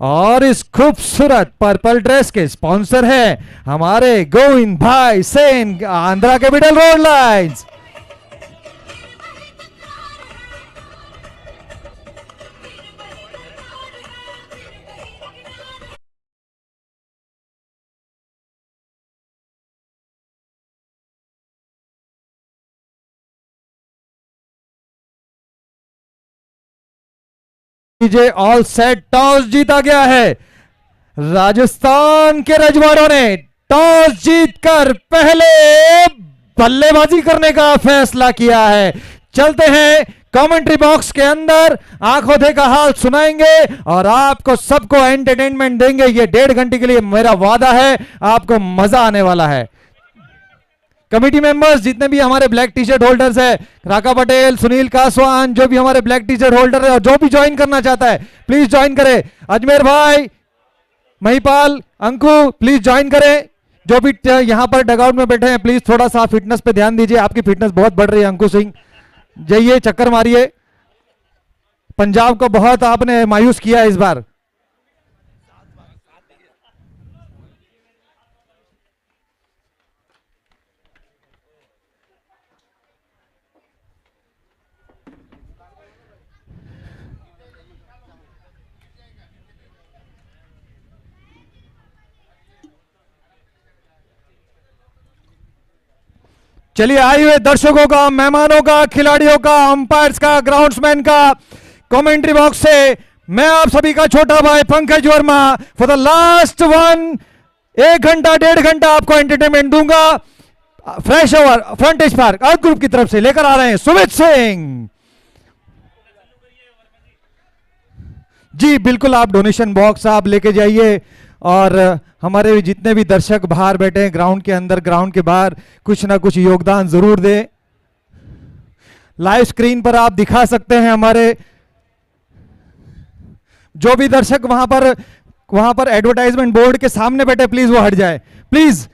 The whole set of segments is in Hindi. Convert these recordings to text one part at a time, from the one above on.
और इस खूबसूरत पर्पल ड्रेस के स्पॉन्सर है हमारे गोविंद भाई Sen, Andhra capital road lines. All set, toss जीता गया है। राजस्थान के रजवाड़ों ने टॉस जीतकर पहले बल्लेबाजी करने का फैसला किया है। चलते हैं कमेंट्री बॉक्स के अंदर, आंखों देखा हाल सुनाएंगे और आपको सबको एंटरटेनमेंट देंगे। ये 1.5 घंटे के लिए मेरा वादा है, आपको मजा आने वाला है। कमेटी मेंबर्स जितने भी हमारे ब्लैक टी शर्ट होल्डर्स है, राका पटेल, सुनील कासवान, जो भी हमारे ब्लैक टी शर्ट होल्डर है और जो भी ज्वाइन करना चाहता है प्लीज ज्वाइन करे। अजमेर भाई, महिपाल, अंकु प्लीज ज्वाइन करें। जो भी यहां पर डगआउट में बैठे हैं प्लीज थोड़ा सा फिटनेस पे ध्यान दीजिए, आपकी फिटनेस बहुत बढ़ रही है। अंकु सिंह जाइए, चक्कर मारिए। पंजाब को बहुत आपने मायूस किया इस बार। चलिए आए हुए दर्शकों का, मेहमानों का, खिलाड़ियों का, अंपायर्स का, ग्राउंड्समैन का, कमेंट्री बॉक्स से मैं आप सभी का छोटा भाई Pankaj Verma for the last 1 घंटा 1.5 घंटा आपको एंटरटेनमेंट दूंगा। Fresh over फ्रंटेज park earth group की तरफ से लेकर आ रहे हैं सुमित सिंह जी। बिल्कुल, आप डोनेशन बॉक्स आप लेके जाइए और हमारे जितने भी दर्शक बाहर बैठे हैं, ग्राउंड के अंदर, ग्राउंड के बाहर, कुछ ना कुछ योगदान जरूर दें। लाइव स्क्रीन पर आप दिखा सकते हैं हमारे जो भी दर्शक वहां पर एडवर्टाइजमेंट बोर्ड के सामने बैठे, प्लीज वो हट जाए। प्लीज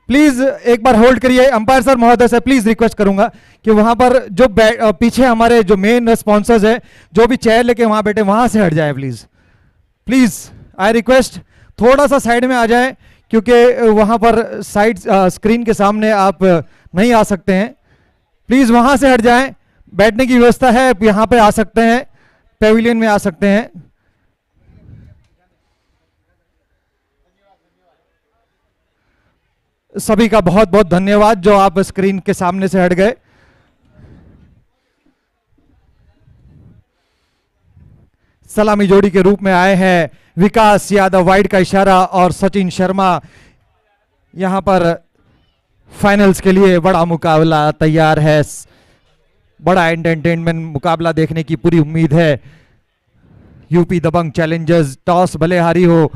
प्लीज एक बार होल्ड करिए। अंपायर सर महोदय से प्लीज रिक्वेस्ट करूंगा कि वहां पर जो पीछे हमारे जो मेन स्पॉन्सर्स है, जो भी चेयर लेके वहां बैठे, वहां से हट जाए प्लीज। प्लीज आई रिक्वेस्ट थोड़ा सा साइड में आ जाए, क्योंकि वहां पर साइड स्क्रीन के सामने आप नहीं आ सकते हैं। प्लीज वहां से हट जाएं। बैठने की व्यवस्था है, यहां पे आ सकते हैं, पेविलियन में आ सकते हैं। सभी का बहुत बहुत धन्यवाद जो आप स्क्रीन के सामने से हट गए। सलामी जोड़ी के रूप में आए हैं विकास यादव, वाइड का इशारा, और सचिन शर्मा। यहां पर फाइनल्स के लिए बड़ा मुकाबला तैयार है, बड़ा एंटरटेनमेंट मुकाबला देखने की पूरी उम्मीद है। यूपी दबंग चैलेंजर्स टॉस भले हारी हो,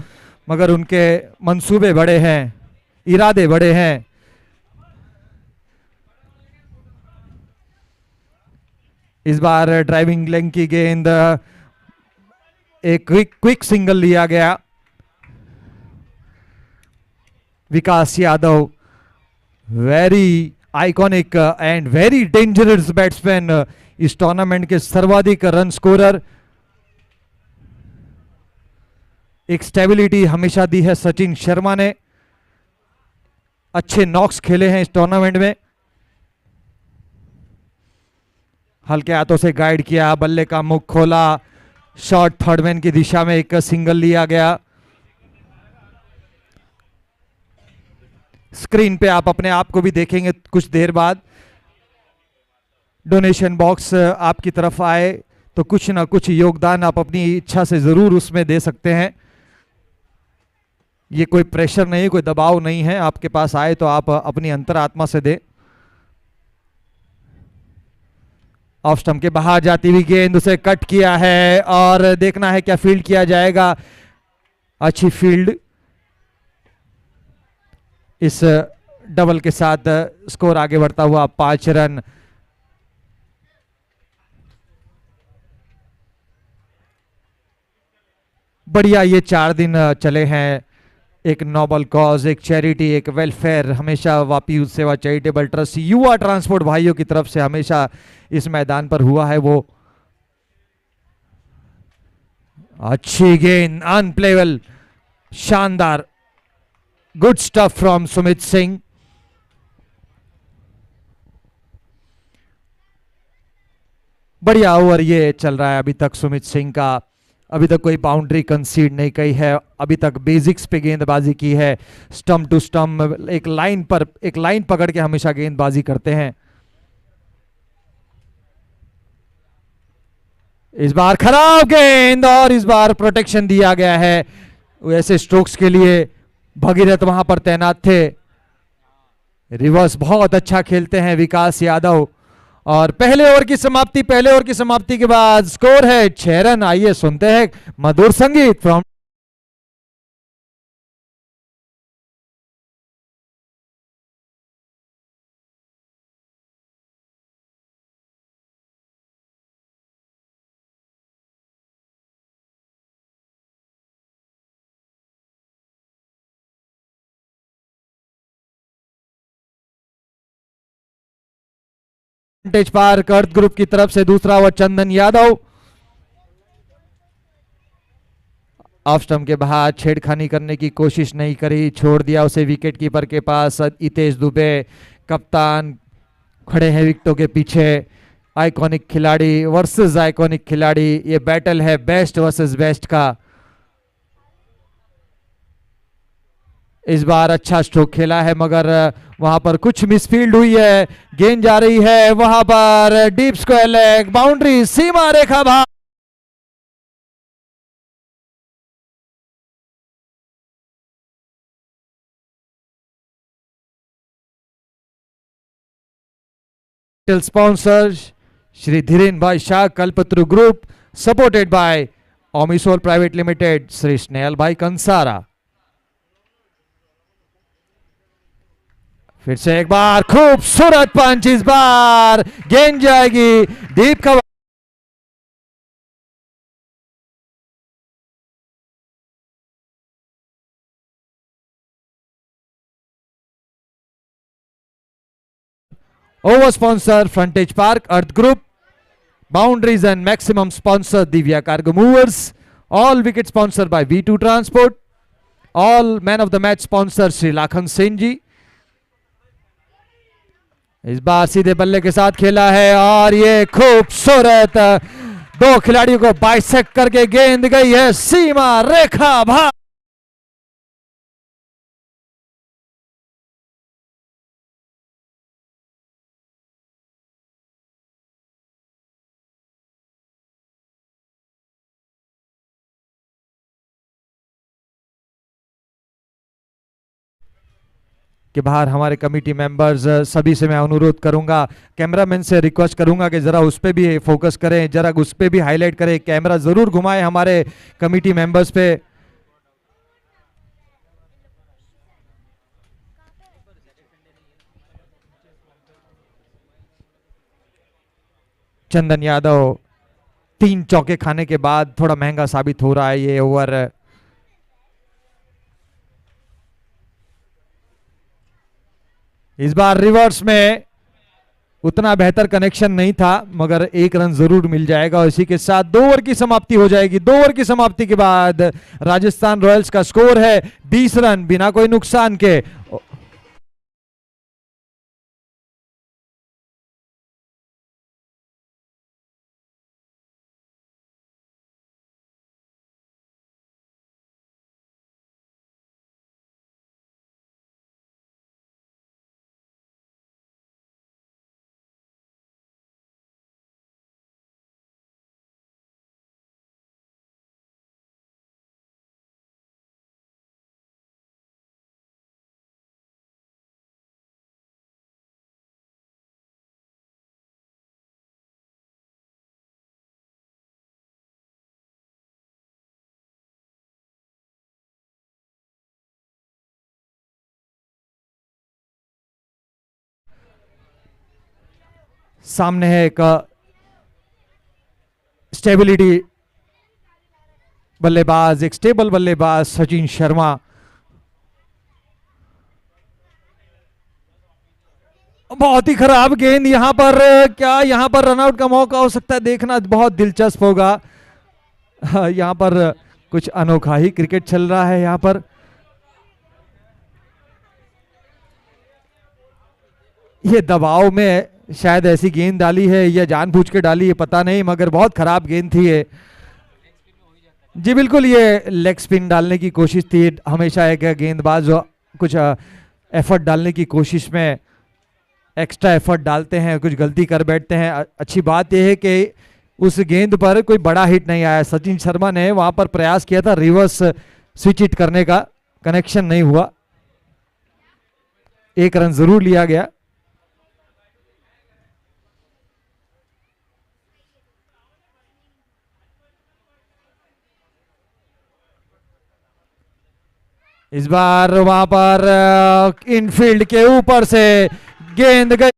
मगर उनके मंसूबे बड़े हैं, इरादे बड़े हैं। इस बार ड्राइविंग लेग की गेंद, एक क्विक सिंगल लिया गया। Vikas Yadav very iconic and very dangerous batsman, इस टूर्नामेंट के सर्वाधिक रन स्कोरर। एक स्टेबिलिटी हमेशा दी है सचिन शर्मा ने, अच्छे नॉक्स खेले हैं इस टूर्नामेंट में। हल्के हाथों से गाइड किया, बल्ले का मुख खोला, शॉट थर्डमैन की दिशा में एक सिंगल लिया गया। स्क्रीन पे आप अपने आप को भी देखेंगे कुछ देर बाद। डोनेशन बॉक्स आपकी तरफ आए तो कुछ ना कुछ योगदान आप अपनी इच्छा से जरूर उसमें दे सकते हैं। ये कोई प्रेशर नहीं, कोई दबाव नहीं है। आपके पास आए तो आप अपनी अंतरात्मा से दें। ऑफ स्टंप के बाहर जाती हुई गेंद, उसे कट किया है और देखना है क्या फील्ड किया जाएगा। अच्छी फील्ड, इस डबल के साथ स्कोर आगे बढ़ता हुआ 5 रन। बढ़िया ये 4 दिन चले हैं। एक नोबल कॉज, एक चैरिटी, एक वेलफेयर, हमेशा वापी सेवा चैरिटेबल ट्रस्ट, युवा ट्रांसपोर्ट भाइयों की तरफ से हमेशा इस मैदान पर हुआ है। वो अच्छी गेंद, अनप्लेबल, शानदार, good stuff from Sumit Singh. बढ़िया ओवर ये चल रहा है अभी तक सुमित सिंह का। अभी तक कोई बाउंड्री कंसीड नहीं की है, अभी तक बेसिक्स पे गेंदबाजी की है, स्टंप टू स्टंप, एक लाइन पकड़ के हमेशा गेंदबाजी करते हैं। इस बार खराब गेंद और इस बार प्रोटेक्शन दिया गया है। वैसे स्ट्रोक्स के लिए भगीरथ वहां पर तैनात थे। रिवर्स बहुत अच्छा खेलते हैं विकास यादव। और पहले ओवर की समाप्ति के बाद स्कोर है 6 रन। आइए सुनते हैं मधुर संगीत फ्रॉम पार्क अर्थ ग्रुप की तरफ से दूसरा over Chandan Yadav. Off stump के बाहर छेड़खानी करने की कोशिश नहीं करी, छोड़ दिया उसे विकेट कीपर के पास। हितेश दुबे कप्तान खड़े हैं विकेटों के पीछे। आइकॉनिक खिलाड़ी वर्सेस आइकॉनिक खिलाड़ी, ये बैटल है बेस्ट वर्सेस बेस्ट का। इस बार अच्छा स्ट्रोक खेला है मगर वहां पर कुछ मिसफील्ड हुई है। गेंद जा रही है वहां पर डीप स्क्वायर लेग, बाउंड्री, सीमा रेखा बाहर। Sponsor Shri Dhiren bhai Shah Kalpataru group, supported by Omisol private limited, Shri Snehal bhai Kansara. फिर से एक बार खूबसूरत पंच, इस बार गेंद जाएगी deep cover. Over sponsor frontage park earth group, boundaries and maximum sponsor Divya cargo movers, all wicket sponsor by V2 transport, all man of the match sponsor Shri Lakhan Sen ji. इस बार सीधे बल्ले के साथ खेला है और ये खूबसूरत, दो खिलाड़ियों को बाइसेक्ट करके गेंद गई है सीमा रेखा बाहर। के बाहर हमारे कमेटी मेंबर्स, सभी से मैं अनुरोध करूंगा, कैमरामैन से रिक्वेस्ट करूंगा कि जरा उस पे भी फोकस करें, जरा उस पे भी हाईलाइट करें, कैमरा जरूर घुमाएं हमारे कमेटी मेंबर्स पे। चंदन यादव 3 चौके खाने के बाद थोड़ा महंगा साबित हो रहा है ये ओवर। इस बार रिवर्स में उतना बेहतर कनेक्शन नहीं था मगर 1 रन जरूर मिल जाएगा और इसी के साथ 2 ओवर की समाप्ति हो जाएगी। 2 ओवर की समाप्ति के बाद राजस्थान रॉयल्स का स्कोर है 20 रन बिना कोई नुकसान के। सामने है एक स्टेबिलिटी बल्लेबाज, एक स्टेबल बल्लेबाज सचिन शर्मा। बहुत ही खराब गेंद यहां पर, क्या यहां पर रनआउट का मौका हो सकता है, देखना बहुत दिलचस्प होगा। यहाँ पर कुछ अनोखा ही क्रिकेट चल रहा है। यहाँ पर ये दबाव में शायद ऐसी गेंद डाली है या जानबूझ के डाली है पता नहीं, मगर बहुत खराब गेंद थी ये। जी बिल्कुल, ये लेग स्पिन डालने की कोशिश थी। हमेशा एक गेंदबाज जो कुछ एफर्ट डालने की कोशिश में एक्स्ट्रा एफर्ट डालते हैं, कुछ गलती कर बैठते हैं। अच्छी बात यह है कि उस गेंद पर कोई बड़ा हिट नहीं आया। सचिन शर्मा ने वहां पर प्रयास किया था रिवर्स स्विच हिट करने का, कनेक्शन नहीं हुआ। 1 रन जरूर लिया गया। इस बार वहां पर इनफील्ड के ऊपर से गेंद गई।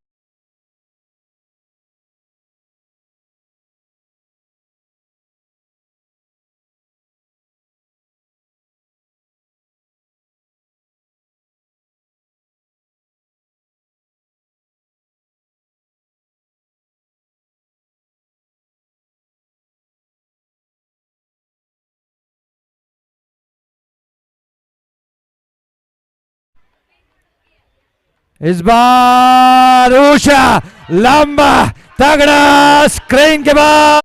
इस बार ऊषा लंबा तगड़ा स्क्रीन के बाद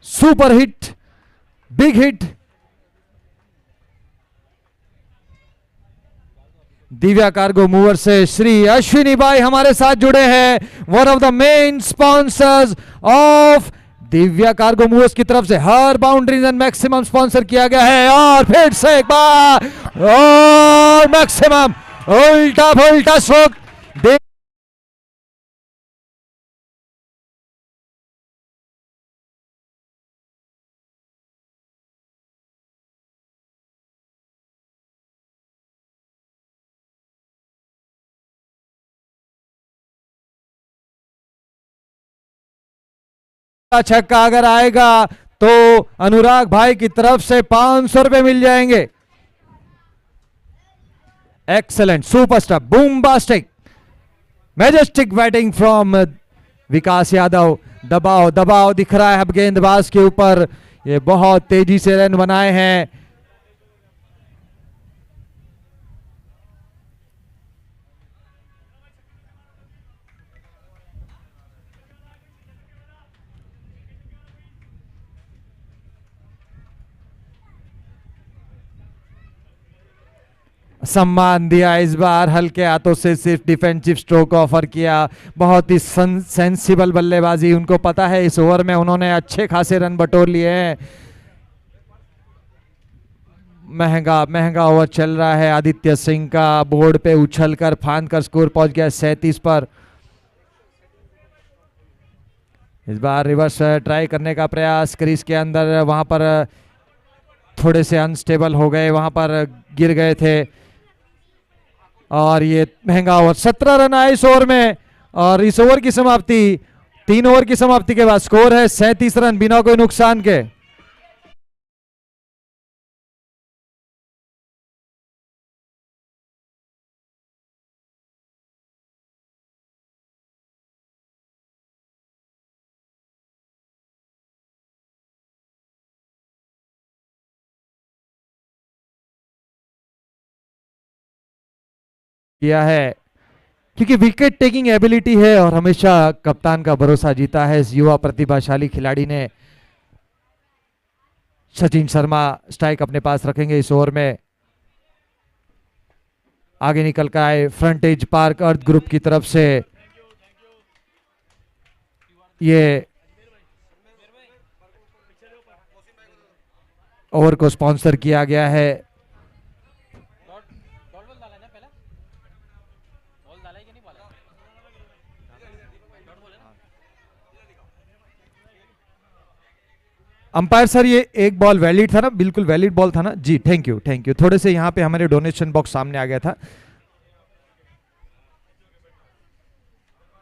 super hit, big hit. Divya cargo mover से श्री अश्विनी भाई हमारे साथ जुड़े हैं, one of the main sponsors of Divya cargo movers की तरफ से हर बाउंड्रीज एंड मैक्सिमम स्पॉन्सर किया गया है। और फिर से एक बार और मैक्सिमम उल्टा पुल्टा स्ट्रोक। छक्का अगर आएगा तो अनुराग भाई की तरफ से 500 रुपए मिल जाएंगे। Excellent, superstar, boombastic, majestic batting from Vikas Yadav. दबाव दबाव दिख रहा है अब गेंदबाज के ऊपर। ये बहुत तेजी से रन बनाए हैं। सम्मान दिया इस बार, हल्के हाथों से सिर्फ डिफेंसिव स्ट्रोक ऑफर किया। बहुत ही सेंसिबल बल्लेबाजी, उनको पता है इस ओवर में उन्होंने अच्छे खासे रन बटोर लिए हैं। महंगा महंगा ओवर चल रहा है आदित्य सिंह का। बोर्ड पे उछलकर फांदकर स्कोर पहुंच गया 37 पर। इस बार रिवर्स ट्राई करने का प्रयास क्रीज के अंदर, वहां पर थोड़े से अनस्टेबल हो गए, वहां पर गिर गए थे। और ये महंगा ओवर, 17 रन आए इस ओवर में। और इस ओवर की समाप्ति, 3 ओवर की समाप्ति के बाद स्कोर है 37 रन बिना कोई नुकसान के। किया है क्योंकि विकेट टेकिंग एबिलिटी है और हमेशा कप्तान का भरोसा जीता है इस युवा प्रतिभाशाली खिलाड़ी ने। सचिन शर्मा स्ट्राइक अपने पास रखेंगे इस ओवर में। आगे निकल कर आए फ्रंटेज पार्क अर्थ ग्रुप की तरफ से। ये ओवर को स्पॉन्सर किया गया है। अंपायर सर, ये एक बॉल वैलिड था ना? बिल्कुल वैलिड बॉल था ना जी, थैंक यू थैंक यू। थोड़े से यहाँ पे हमारे डोनेशन बॉक्स सामने आ गया था।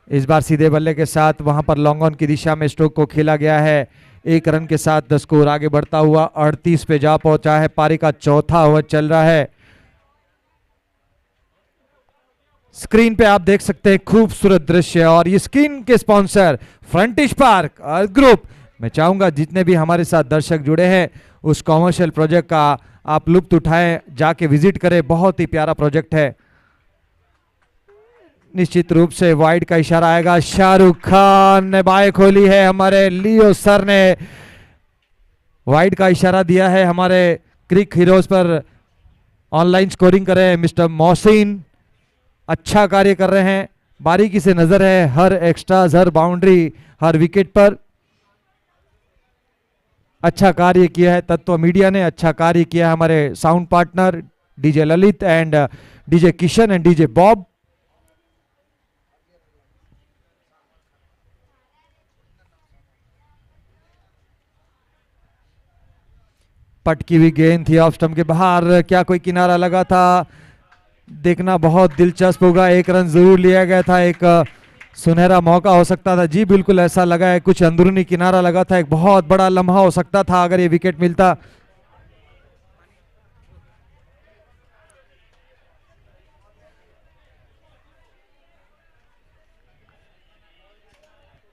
इस बार सीधे बल्ले के साथ वहां पर लॉन्ग ऑन की दिशा में स्ट्रोक को खेला गया है। एक रन के साथ स्कोर आगे बढ़ता हुआ 38 पे जा पहुंचा है। पारी का चौथा ओवर चल रहा है। स्क्रीन पे आप देख सकते हैं खूबसूरत दृश्य, और ये स्क्रीन के स्पॉन्सर फ्रंटिश पार्क ग्रुप। मैं चाहूंगा जितने भी हमारे साथ दर्शक जुड़े हैं उस कॉमर्शियल प्रोजेक्ट का आप लुत्फ उठाएं, जाके विजिट करें। बहुत ही प्यारा प्रोजेक्ट है। निश्चित रूप से वाइड का इशारा आएगा। शाहरुख खान ने बाएं खोली है। हमारे लियो सर ने वाइड का इशारा दिया है। हमारे क्रिक हीरोज पर ऑनलाइन स्कोरिंग कर रहे हैं मिस्टर मोहसिन, अच्छा कार्य कर रहे हैं। बारीकी से नजर है हर एक्स्ट्राज, हर बाउंड्री, हर विकेट पर। अच्छा कार्य किया है तत्व मीडिया ने, अच्छा कार्य किया है हमारे sound partner DJ Lalit and DJ Kishan and DJ Bob. पटकी हुई गेंद थी ऑफ स्टंप के बाहर। क्या कोई किनारा लगा था? देखना बहुत दिलचस्प होगा। एक रन जरूर लिया गया था, एक सुनहरा मौका हो सकता था। जी बिल्कुल ऐसा लगा है, कुछ अंदरूनी किनारा लगा था, एक बहुत बड़ा लम्हा हो सकता था अगर ये विकेट मिलता।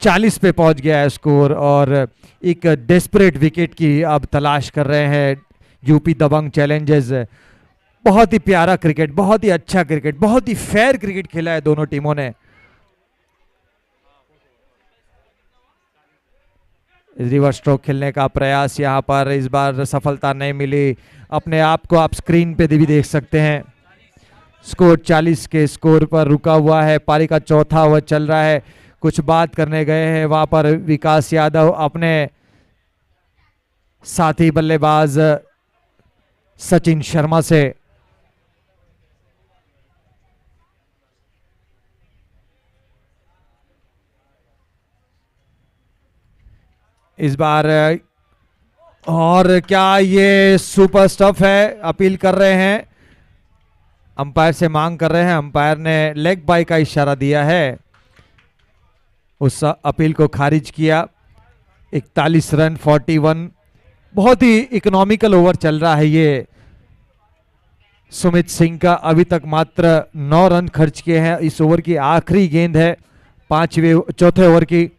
चालीस पे पहुंच गया है स्कोर, और एक डेस्परेट विकेट की अब तलाश कर रहे हैं यूपी दबंग चैलेंजर्स। बहुत ही प्यारा क्रिकेट, बहुत ही अच्छा क्रिकेट, बहुत ही फेयर क्रिकेट खेला है दोनों टीमों ने। रिवर्स स्ट्रोक खेलने का प्रयास यहां पर इस बार सफलता नहीं मिली। अपने आप को आप स्क्रीन पे भी देख सकते हैं। स्कोर 40 के स्कोर पर रुका हुआ है। पारी का चौथा ओवर चल रहा है। कुछ बात करने गए हैं वहां पर विकास यादव अपने साथी बल्लेबाज सचिन शर्मा से। इस बार और क्या ये सुपर स्टफ है? अपील कर रहे हैं, अंपायर से मांग कर रहे हैं। अंपायर ने लेग बाय का इशारा दिया है, उस अपील को खारिज किया। 41 रन 41, बहुत ही इकोनॉमिकल ओवर चल रहा है ये सुमित सिंह का। अभी तक मात्र 9 रन खर्च किए हैं। इस ओवर की आखिरी गेंद है चौथे ओवर की।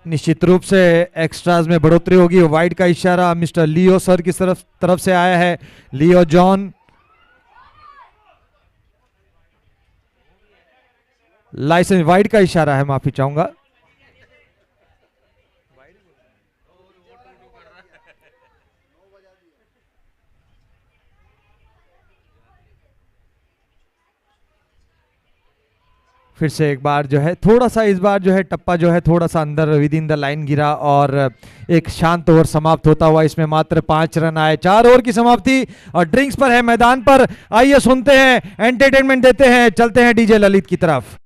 निश्चित रूप से एक्स्ट्राज में बढ़ोतरी होगी। वाइड का इशारा मिस्टर लियो सर की तरफ से आया है। लियो जॉन लाइसेंस, वाइड का इशारा है, माफी चाहूंगा। फिर से एक बार जो है थोड़ा सा इस बार जो है टप्पा जो है थोड़ा सा अंदर विद इन द लाइन गिरा, और एक शांत ओवर समाप्त होता हुआ इसमें मात्र 5 रन आए। 4 ओवर की समाप्ति, और ड्रिंक्स पर है मैदान पर। आइए सुनते हैं, एंटरटेनमेंट देते हैं, चलते हैं डीजे ललित की तरफ।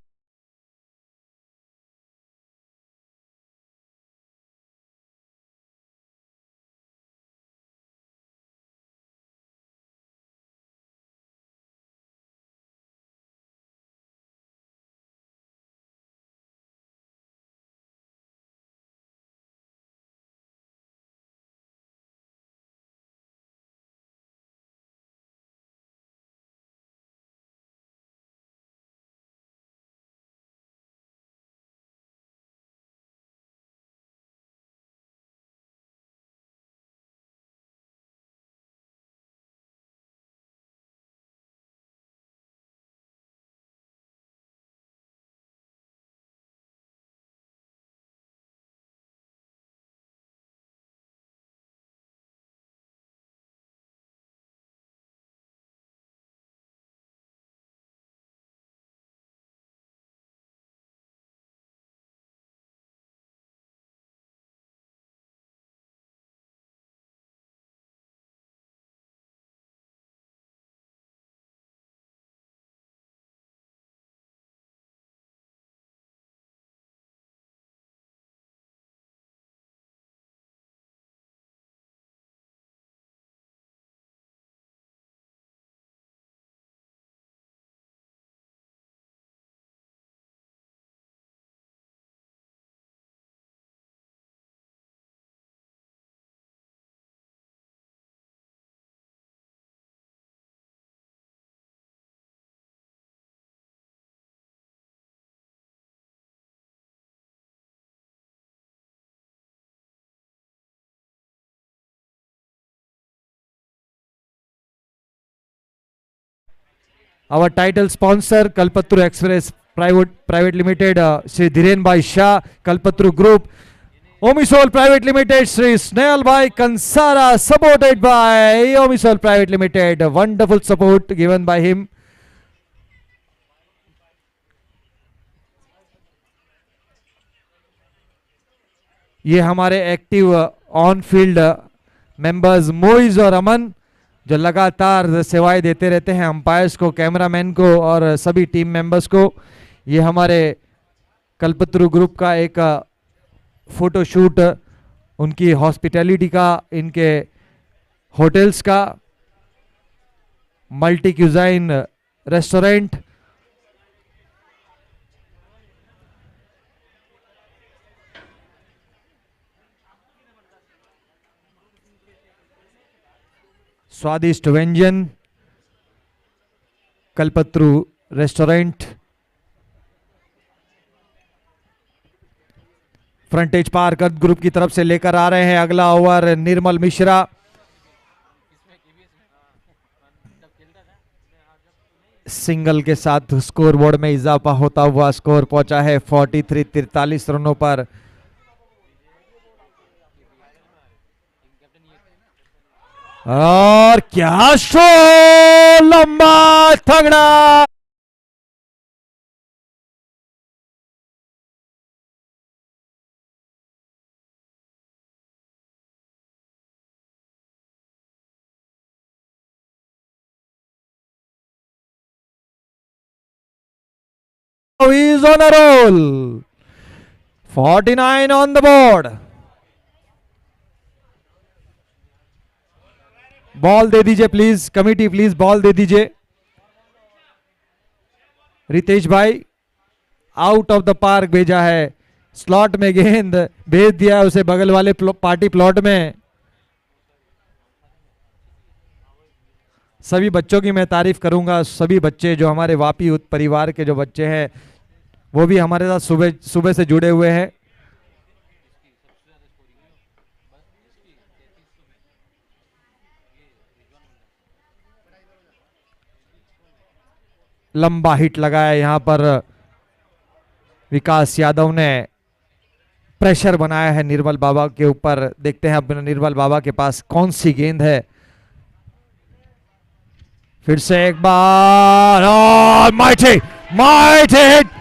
our title sponsor Kalpatru Express Private Limited, Shri Dhiren Bhai Shah, Kalpatru Group, Omisol Private Limited, Shri Snehal Bhai Kansara, supported by Omisol Private Limited. Wonderful support given by him. ये हमारे active on field members Moiz और अमन जो लगातार सेवाएं देते रहते हैं अंपायर्स को, कैमरामैन को और सभी टीम मेंबर्स को। ये हमारे कल्पतरु ग्रुप का एक फोटोशूट, उनकी हॉस्पिटैलिटी का, इनके होटल्स का, मल्टी क्यूजाइन रेस्टोरेंट, स्वादिष्ट व्यंजन, कल्पतरु रेस्टोरेंट। फ्रंटेज पार कर ग्रुप की तरफ से लेकर आ रहे हैं अगला ओवर निर्मल मिश्रा। सिंगल के साथ स्कोर बोर्ड में इजाफा होता हुआ स्कोर पहुंचा है 43 रनों पर। और क्या शो, लंबा तगड़ा, is on a roll. 49 on the board. Ball दे दीजिए प्लीज, कमिटी प्लीज बॉल दे दीजिए। रितेश भाई आउट ऑफ द पार्क भेजा है, स्लॉट में गेंद भेज दिया उसे बगल वाले पार्टी प्लॉट में। सभी बच्चों की मैं तारीफ करूंगा, सभी बच्चे जो हमारे वापी परिवार के जो बच्चे हैं वो भी हमारे साथ सुबह सुबह से जुड़े हुए हैं। लंबा हिट लगाया यहां पर विकास यादव ने, प्रेशर बनाया है निर्मल बाबा के ऊपर। देखते हैं अब निर्मल बाबा के पास कौन सी गेंद है। फिर से एक बार और माइटी हिट,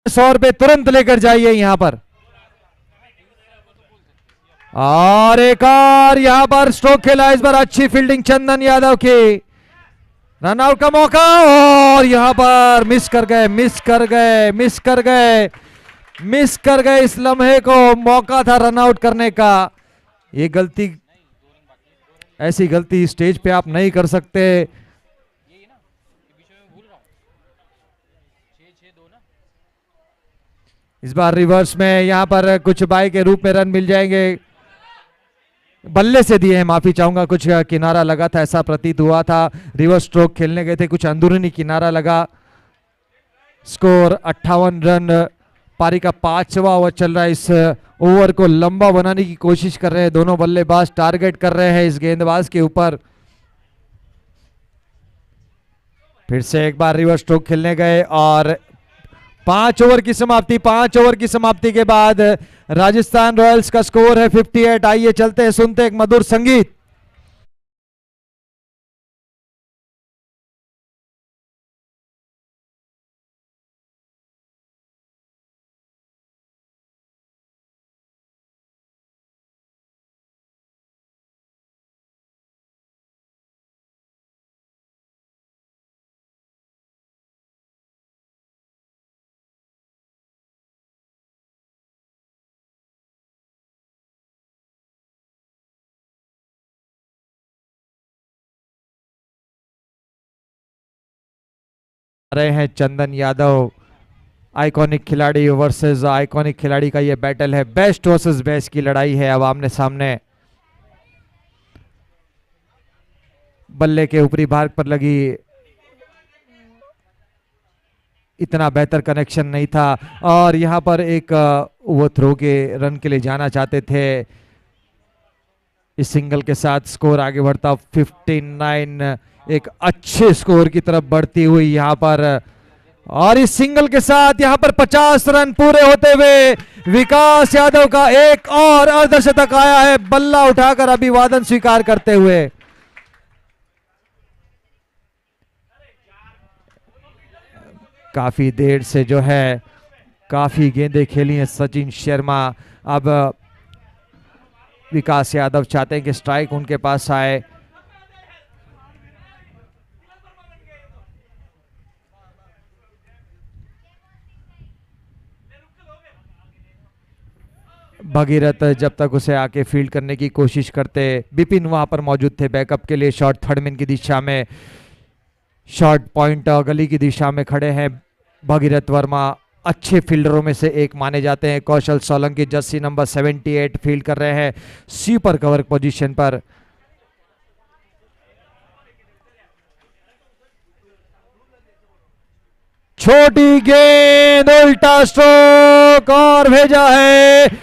₹100 तुरंत लेकर जाइए यहां पर। और एक और यहां पर स्ट्रोक खेला, इस बार अच्छी फील्डिंग चंदन यादव की। रन आउट का मौका और यहां पर मिस कर गए इस लम्हे को, मौका था रन आउट करने का। ये गलती, ऐसी गलती स्टेज पे आप नहीं कर सकते। इस बार रिवर्स में यहां पर कुछ बाई के रूप में रन मिल जाएंगे। बल्ले से दिए हैं, माफी चाहूंगा, कुछ किनारा लगा था ऐसा प्रतीत हुआ था। रिवर्स स्ट्रोक खेलने गए थे, कुछ अंदरूनी किनारा लगा। स्कोर 58 रन, पारी का 5वां ओवर चल रहा है। इस ओवर को लंबा बनाने की कोशिश कर रहे हैं दोनों बल्लेबाज, टारगेट कर रहे हैं इस गेंदबाज के ऊपर। फिर से एक बार रिवर्स स्ट्रोक खेलने गए और 5 ओवर की समाप्ति। 5 ओवर की समाप्ति के बाद राजस्थान रॉयल्स का स्कोर है 58। आइए चलते हैं, सुनते एक मधुर संगीत। रहे हैं चंदन यादव, आइकॉनिक खिलाड़ी वर्सेस आइकॉनिक खिलाड़ी का ये बैटल है, बेस्ट वर्सेस बेस्ट की लड़ाई है अब आमने सामने। बल्ले के ऊपरी भाग पर लगी इतना बेहतर कनेक्शन नहीं था और यहाँ पर एक वो थ्रो के रन के लिए जाना चाहते थे। इस सिंगल के साथ स्कोर आगे बढ़ता 59, एक अच्छे स्कोर की तरफ बढ़ती हुई यहाँ पर, और इस सिंगल के साथ यहाँ पर 50 रन पूरे होते हुए विकास यादव का एक और अर्धशतक आया है, बल्ला उठाकर अभिवादन स्वीकार करते हुए। काफी देर से जो है काफी गेंदें खेली हैं सचिन शर्मा। अब विकास यादव चाहते हैं कि स्ट्राइक उनके पास आए। भगीरथ जब तक उसे आके फील्ड करने की कोशिश करते, बिपिन वहां पर मौजूद थे बैकअप के लिए। शॉट थर्ड मैन की दिशा में, शॉट पॉइंट गली की दिशा में खड़े हैं भगीरथ वर्मा, अच्छे फील्डरों में से एक माने जाते हैं। कौशल सोलंकी जर्सी नंबर 78 फील्ड कर रहे हैं स्वीपर कवर पोजीशन पर। छोटी गेंद, उल्टा स्ट्रोक और भेजा है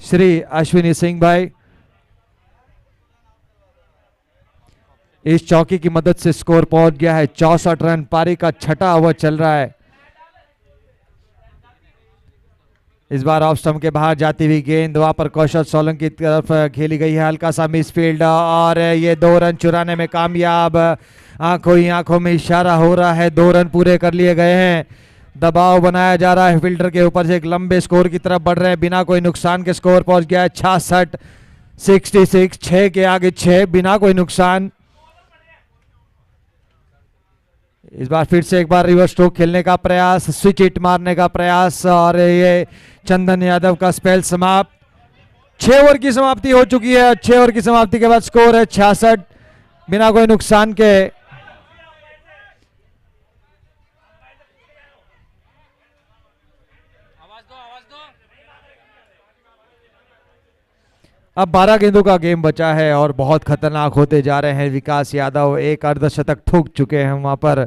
श्री अश्विनी सिंह भाई। इस चौकी की मदद से स्कोर पहुंच गया है 64 रन। पारी का छठा ओवर चल रहा है। इस बार ऑफ स्टंप के बाहर जाती हुई गेंद वहां पर कौशल सोलंकी की तरफ खेली गई है, हल्का सा मिस फील्ड, और ये 2 रन चुराने में कामयाब। आंखों ही आंखों में इशारा हो रहा है, 2 रन पूरे कर लिए गए हैं। दबाव बनाया जा रहा है फील्डर के ऊपर से, एक लंबे स्कोर की तरफ बढ़ रहे हैं। बिना कोई नुकसान के स्कोर पहुंच गया है 66, 66, 6 के आगे 6 बिना कोई नुकसान। इस बार फिर से एक बार रिवर्स स्ट्रोक खेलने का प्रयास, स्विच हिट मारने का प्रयास, और ये चंदन यादव का स्पेल समाप्त। 6 ओवर की समाप्ति हो चुकी है। 6 ओवर की समाप्ति के बाद स्कोर है 66 बिना कोई नुकसान के। अब 12 गेंदों का गेम बचा है और बहुत खतरनाक होते जा रहे हैं। विकास यादव एक अर्धशतक ठोक चुके हैं वहां पर।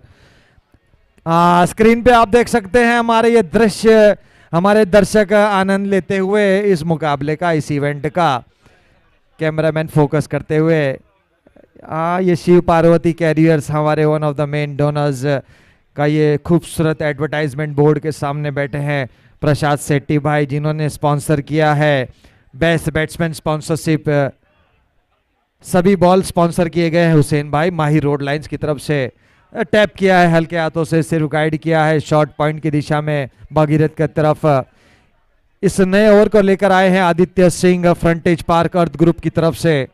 स्क्रीन पे आप देख सकते हैं हमारे ये दृश्य, हमारे दर्शक आनंद लेते हुए इस मुकाबले का, इस इवेंट का। कैमरामैन फोकस करते हुए ये शिव पार्वती कैरियर्स, हमारे one of the main donors का ये खूबसूरत एडवर्टाइजमेंट बोर्ड के सामने बैठे हैं प्रसाद सेट्टी भाई, जिन्होंने स्पॉन्सर किया है। बेस्ट बैट्समैन स्पॉन्सरशिप, सभी बॉल स्पॉन्सर किए गए हैं हुसैन भाई माही रोड लाइंस की तरफ से। टैप किया है हल्के हाथों से, सिर्फ गाइड किया है शॉर्ट पॉइंट की दिशा में भगीरथ की तरफ। इस नए ओवर को लेकर आए हैं Aditya Singh फ्रंटेज park earth group की तरफ से।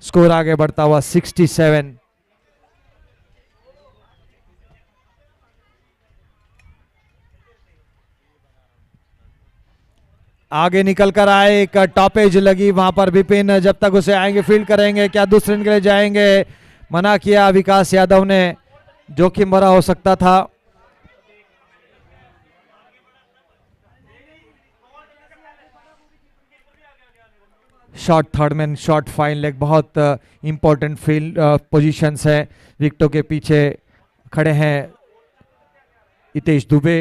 स्कोर आगे बढ़ता हुआ 67। आगे निकल कर आए, एक टॉपेज लगी वहां पर। विपिन जब तक उसे आएंगे फील्ड करेंगे, क्या दूसरे रन के लिए जाएंगे, मना किया विकास यादव ने, जोखिम भरा हो सकता था। Shot third man, shot fine leg, बहुत इंपॉर्टेंट फील्ड पोजीशंस है। विकेटों के पीछे खड़े हैं हितेश दुबे।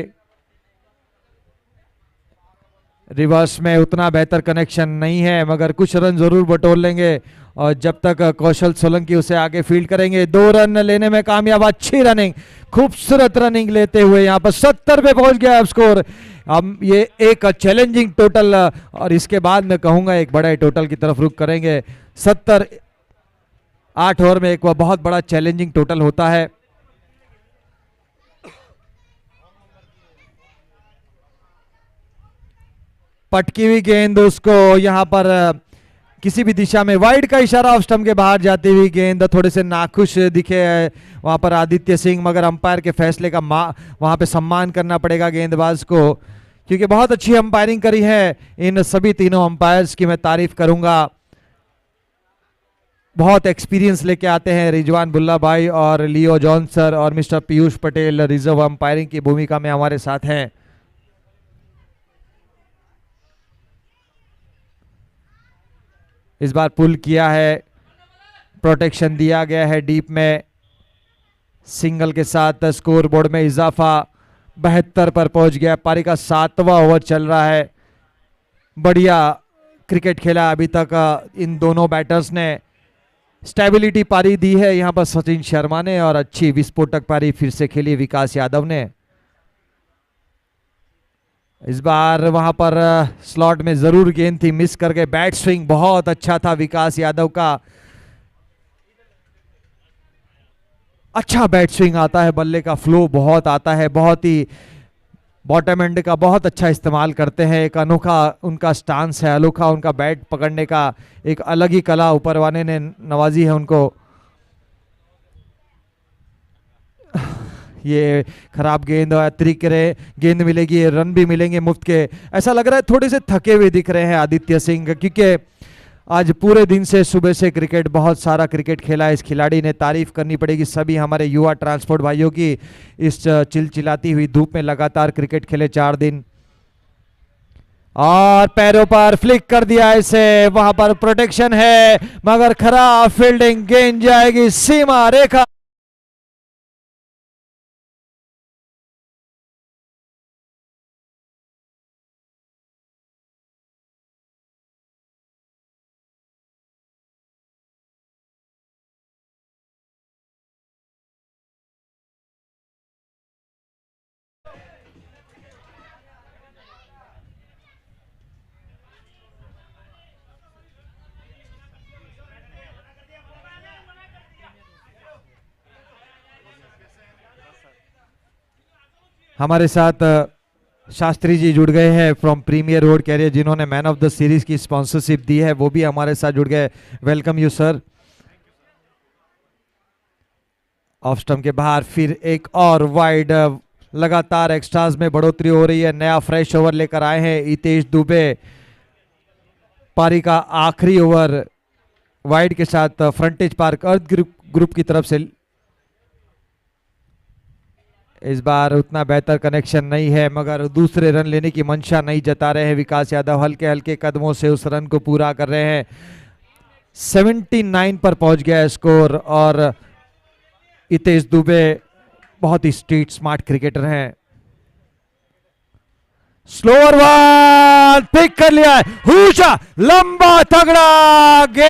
रिवर्स में उतना बेहतर कनेक्शन नहीं है, मगर कुछ रन जरूर बटोर लेंगे। और जब तक कौशल सोलंकी उसे आगे फील्ड करेंगे, 2 रन लेने में कामयाब। अच्छी रनिंग, खूबसूरत रनिंग लेते हुए यहाँ पर 70 पे पहुंच गया अब स्कोर। हम ये एक चैलेंजिंग टोटल, और इसके बाद मैं कहूंगा एक बड़े टोटल की तरफ रुख करेंगे। 70 8 ओवर में एक बहुत बड़ा चैलेंजिंग टोटल होता है। पटकी हुई गेंद, उसको यहां पर किसी भी दिशा में, वाइड का इशारा, ऑफ स्टंप के बाहर जाती हुई गेंद। थोड़े से नाखुश दिखे वहां पर आदित्य सिंह, मगर अंपायर के फैसले का वहां पे सम्मान करना पड़ेगा गेंदबाज को। क्योंकि बहुत अच्छी अंपायरिंग करी है इन सभी तीनों अंपायर्स की मैं तारीफ करूंगा। बहुत एक्सपीरियंस लेके आते हैं रिजवान बुल्ला भाई और लियो जॉन सर और mister Piyush Patel reserve umpiring की भूमिका में हमारे साथ हैं। इस बार पुल किया है, प्रोटेक्शन दिया गया है डीप में, सिंगल के साथ स्कोर बोर्ड में इजाफा 72 पर पहुंच गया। पारी का 7वां ओवर चल रहा है। बढ़िया क्रिकेट खेला अभी तक इन दोनों बैटर्स ने, स्टेबिलिटी पारी दी है यहां पर सचिन शर्मा ने और अच्छी विस्फोटक पारी फिर से खेली विकास यादव ने। इस बार वहां पर स्लॉट में जरूर गेंद थी, मिस करके। बैट स्विंग बहुत अच्छा था विकास यादव का, अच्छा बैट स्विंग आता है, बल्ले का फ्लो बहुत आता है, बहुत ही बॉटम एंड का बहुत अच्छा इस्तेमाल करते हैं। एक अनोखा उनका स्टांस है, अनोखा उनका बैट पकड़ने का एक अलग ही कला ऊपर वाले ने नवाजी है उनको। ये खराब गेंद और अतिरिक्त गेंद मिलेगी, रन भी मिलेंगे मुफ्त के। ऐसा लग रहा है थोड़े से थके हुए दिख रहे हैं आदित्य सिंह, क्योंकि आज पूरे दिन से सुबह से क्रिकेट, बहुत सारा क्रिकेट खेला है इस खिलाड़ी ने। तारीफ करनी पड़ेगी सभी हमारे युवा ट्रांसपोर्ट भाइयों की, इस चिलचिलाती हुई धूप में लगातार क्रिकेट खेले 4 दिन। और पैरों पर फ्लिक कर दिया इसे, वहां पर प्रोटेक्शन है मगर खराब फील्डिंग, गेंद जाएगी सीमा रेखा। हमारे साथ शास्त्री जी जुड़ गए हैं फ्रॉम प्रीमियर रोड कैरियर, जिन्होंने मैन ऑफ द सीरीज की स्पॉन्सरशिप दी है, वो भी हमारे साथ जुड़ गए। Welcome you sir. Off stump के बाहर फिर एक और वाइड, लगातार एक्स्ट्रास में बढ़ोतरी हो रही है। नया फ्रेश ओवर लेकर आए हैं हितेश दुबे, पारी का आखिरी ओवर वाइड के साथ फ्रंटेज पार्क अर्थ ग्रुप की तरफ से। इस बार उतना बेहतर कनेक्शन नहीं है मगर दूसरे रन लेने की मंशा नहीं जता रहे हैं विकास यादव, हल्के हल्के कदमों से उस रन को पूरा कर रहे हैं। 79 पर पहुंच गया है स्कोर और हितेश दुबे बहुत ही स्ट्रीट स्मार्ट क्रिकेटर हैं। स्लोअर वन पिक कर लिया है, हुशा लंबा तगड़ा गेंद,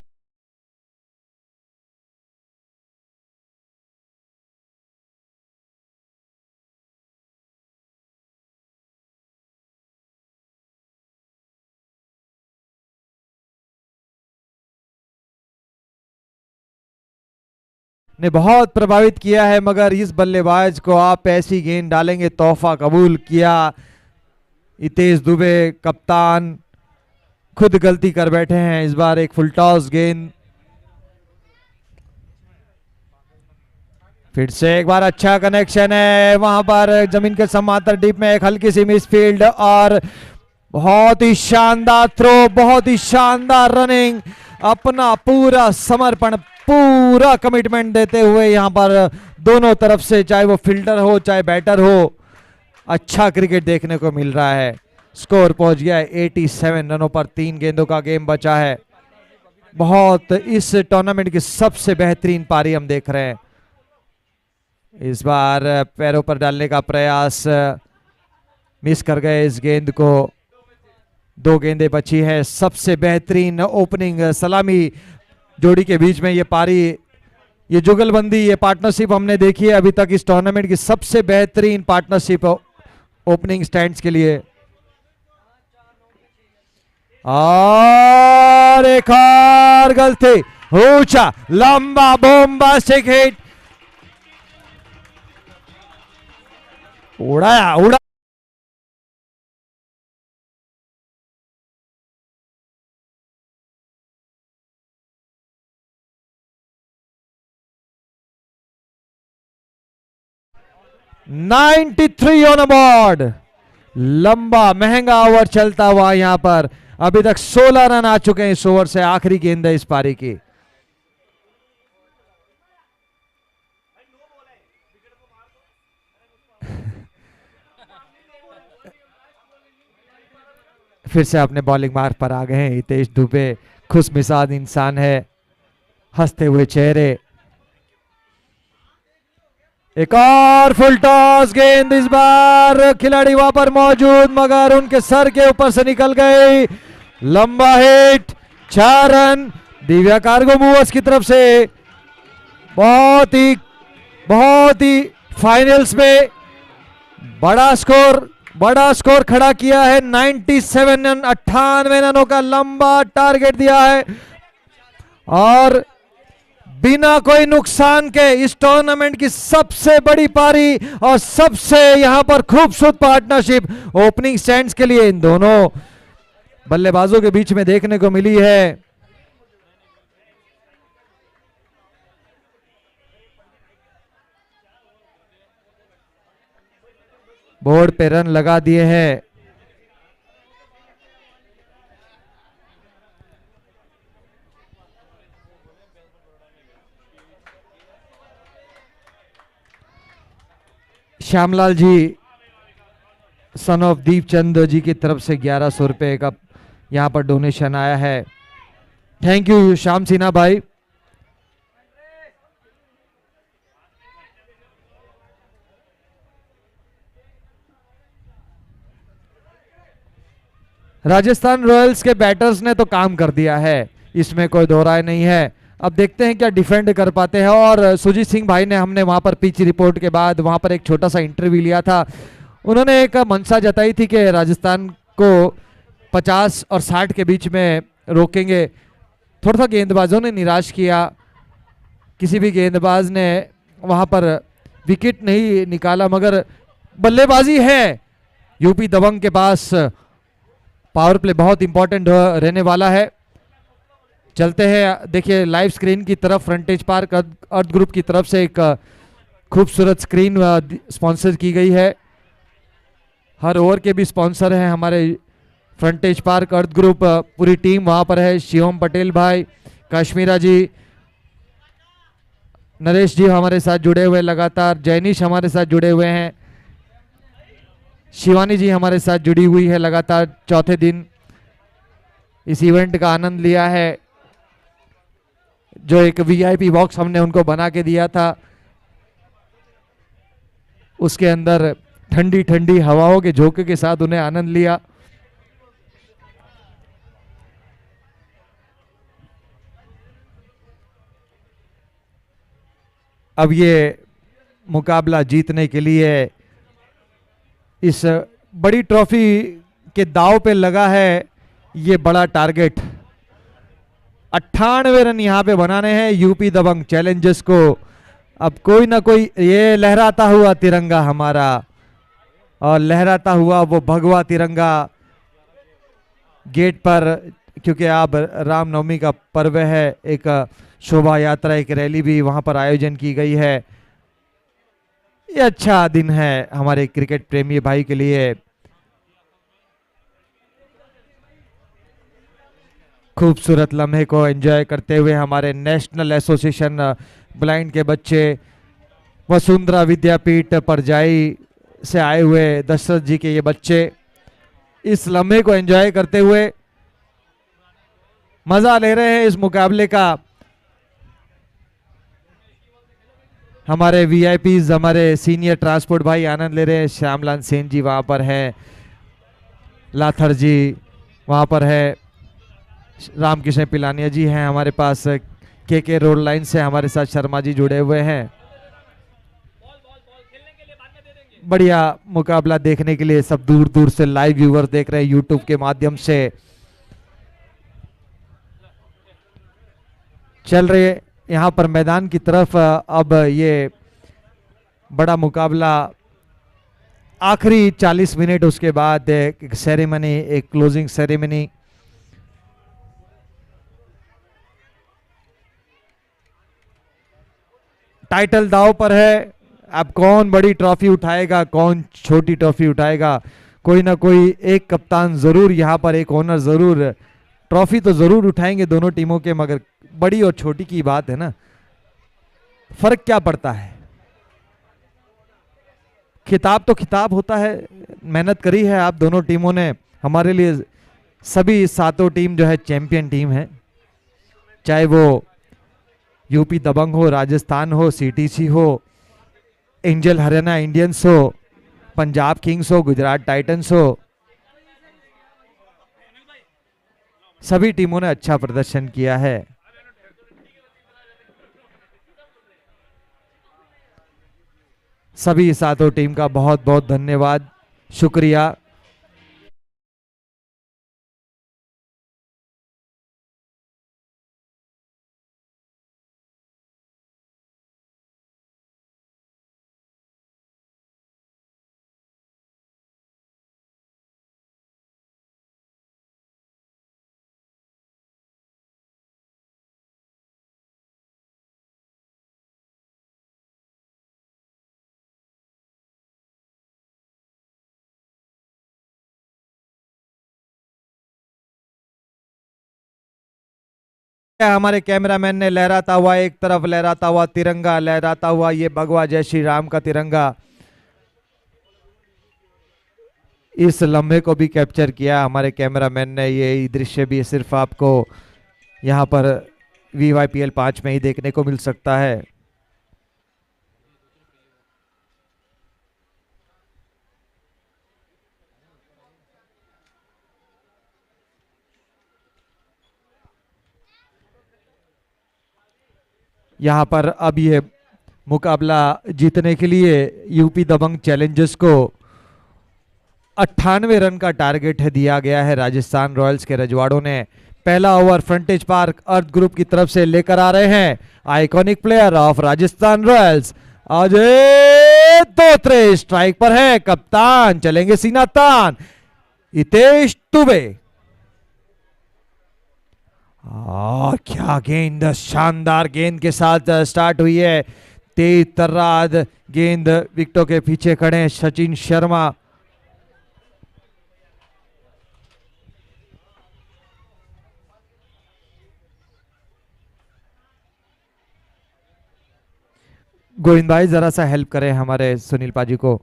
'ने बहुत प्रभावित किया है मगर इस बल्लेबाज को आप ऐसी गेंद डालेंगे, तोहफा कबूल किया हितेश दुबे। कप्तान खुद गलती कर बैठे हैं। इस बार एक फुल टॉस गेंद, फिर से एक बार अच्छा कनेक्शन है, वहां पर जमीन के समांतर डीप में एक हल्की सी मिस फील्ड और बहुत ही शानदार थ्रो, बहुत ही शानदार रनिंग, अपना पूरा समर्पण, पूरा कमिटमेंट देते हुए यहां पर दोनों तरफ से, चाहे वो फील्डर हो चाहे बैटर हो, अच्छा क्रिकेट देखने को मिल रहा है। स्कोर पहुंच गया है 87 रनों पर, 3 गेंदों का गेम बचा है। बहुत इस टूर्नामेंट की सबसे बेहतरीन पारी हम देख रहे हैं। इस बार पैरों पर डालने का प्रयास, मिस कर गए इस गेंद को। 2 गेंदें बची है। सबसे बेहतरीन ओपनिंग सलामी जोड़ी के बीच में ये पारी, ये जुगलबंदी, ये पार्टनरशिप हमने देखी है अभी तक इस टूर्नामेंट की सबसे बेहतरीन पार्टनरशिप ओपनिंग स्टैंड्स के लिए। और एक और गलती, ऊंचा लंबा बॉम्बास्टिक हिट, उड़ाया उड़ा। $93 on a board, लंबा महंगा ओवर चलता हुआ यहां पर। अभी तक 16 रन आ चुके हैं इस ओवर से। आखिरी गेंद है इस पारी की। फिर से अपने बॉलिंग मार्ग पर आ गए हैं हितेश दुबे। खुश मिजाज इंसान है, हंसते हुए चेहरे। एक और फुल टॉस गेंद, इस बार खिलाड़ी वहां पर मौजूद मगर उनके सर के ऊपर से निकल गई। लंबा hit, 4 run Divya cargo movers की तरफ से। बहुत ही फाइनल्स में बड़ा स्कोर खड़ा किया है। 97 रन, 98 रनों का लंबा टारगेट दिया है और बिना कोई नुकसान के इस टूर्नामेंट की सबसे बड़ी पारी और सबसे यहां पर खूबसूरत पार्टनरशिप ओपनिंग स्टैंड्स के लिए इन दोनों बल्लेबाजों के बीच में देखने को मिली है। बोर्ड पे रन लगा दिए हैं। श्यामलाल जी सन ऑफ दीपचंद जी की तरफ से 1100 रुपए का यहां पर डोनेशन आया है। थैंक यू श्याम सिन्हा भाई। राजस्थान रॉयल्स के बैटर्स ने तो काम कर दिया है, इसमें कोई दो राय नहीं है। अब देखते हैं क्या डिफेंड कर पाते हैं। और सुजीत सिंह भाई ने, हमने वहां पर पिच रिपोर्ट के बाद वहां पर एक छोटा सा इंटरव्यू लिया था। उन्होंने एक मंशा जताई थी कि राजस्थान को 50 और 60 के बीच में रोकेंगे। थोड़ा सा गेंदबाजों ने निराश किया, किसी भी गेंदबाज ने वहां पर विकेट नहीं निकाला मगर बल्लेबाजी है यूपी दबंग के पास। पावर प्ले बहुत इंपॉर्टेंट रहने वाला है। चलते हैं, देखिए लाइव स्क्रीन की तरफ फ्रंटेज पार्क अर्थ ग्रुप की तरफ से एक खूबसूरत स्क्रीन स्पॉन्सर की गई है। हर ओवर के भी स्पॉन्सर हैं हमारे फ्रंटेज पार्क अर्थ ग्रुप। पूरी टीम वहां पर है। शिवम पटेल भाई, काश्मीरा जी, नरेश जी हमारे साथ जुड़े हुए लगातार, जैनिश हमारे साथ जुड़े हुए हैं, शिवानी जी हमारे साथ जुड़ी हुई है लगातार। चौथे दिन इस इवेंट का आनंद लिया है। जो एक वीआईपी बॉक्स हमने उनको बना के दिया था, उसके अंदर ठंडी ठंडी हवाओं के झोंके के साथ उन्हें आनंद लिया। अब ये मुकाबला जीतने के लिए इस बड़ी ट्रॉफी के दाव पे लगा है ये बड़ा टारगेट। 98 रन यहां पे बनाने हैं यूपी दबंग चैलेंजर्स को। अब कोई ना कोई, ये लहराता हुआ तिरंगा हमारा और लहराता हुआ वो भगवा तिरंगा गेट पर, क्योंकि अब रामनवमी का पर्व है, एक शोभा यात्रा, एक रैली भी वहां पर आयोजन की गई है। ये अच्छा दिन है हमारे क्रिकेट प्रेमी भाई के लिए। खूबसूरत लम्हे को एंजॉय करते हुए हमारे नेशनल एसोसिएशन ब्लाइंड के बच्चे वसुंधरा विद्यापीठ परजाई से आए हुए दशरथ जी के ये बच्चे इस लम्हे को एंजॉय करते हुए मजा ले रहे हैं इस मुकाबले का। हमारे वीआईपीज, हमारे सीनियर ट्रांसपोर्ट भाई आनंद ले रहे हैं। श्यामलाल सेन जी वहां पर है, लाथर जी वहां पर है, रामकृष्ण पिलानिया जी हैं हमारे पास, के रोड लाइन से हमारे साथ शर्मा जी जुड़े हुए हैं। बढ़िया मुकाबला देखने के लिए सब दूर दूर से लाइव व्यूअर देख रहे हैं यूट्यूब के माध्यम से। चल रहे यहां पर मैदान की तरफ। अब ये बड़ा मुकाबला आखिरी 40 मिनट, उसके बाद एक सेरेमनी, एक क्लोजिंग सेरेमनी। टाइटल दाव पर है। अब कौन बड़ी ट्रॉफी उठाएगा, कौन छोटी ट्रॉफी उठाएगा, कोई ना कोई एक कप्तान जरूर यहाँ पर, एक ओनर जरूर ट्रॉफी तो जरूर उठाएंगे दोनों टीमों के, मगर बड़ी और छोटी की बात है ना, फर्क क्या पड़ता है। खिताब तो खिताब होता है। मेहनत करी है आप दोनों टीमों ने हमारे लिए। सभी सातों टीम जो है चैंपियन टीम है, चाहे वो यूपी दबंग हो, राजस्थान हो, सीटीसी हो, एंजल हरियाणा इंडियंस हो, पंजाब किंग्स हो, गुजरात टाइटंस हो। सभी टीमों ने अच्छा प्रदर्शन किया है। सभी सातों टीम का बहुत बहुत धन्यवाद, शुक्रिया। हमारे कैमरामैन ने लहराता हुआ, एक तरफ लहराता हुआ तिरंगा, लहराता हुआ ये भगवा जय श्री राम का तिरंगा, इस लम्हे को भी कैप्चर किया हमारे कैमरामैन ने। ये दृश्य भी सिर्फ आपको यहाँ पर VYPL 5 में ही देखने को मिल सकता है। यहाँ पर अब ये मुकाबला जीतने के लिए यूपी दबंग चैलेंजर्स को 98 रन का टारगेट है दिया गया है। राजस्थान रॉयल्स के रजवाड़ों ने पहला ओवर फ्रंटेज पार्क अर्थ ग्रुप की तरफ से लेकर आ रहे हैं iconic player of Rajasthan Royals Ajay Dhotre. Strike पर है, कप्तान चलेंगे सीना तान हितेश दुबे। और क्या गेंद, शानदार गेंद के साथ स्टार्ट हुई है। तेज तर्रार गेंद, विकेटों के पीछे खड़े हैं सचिन शर्मा। गोविंद भाई जरा सा हेल्प करें हमारे सुनील पाजी को।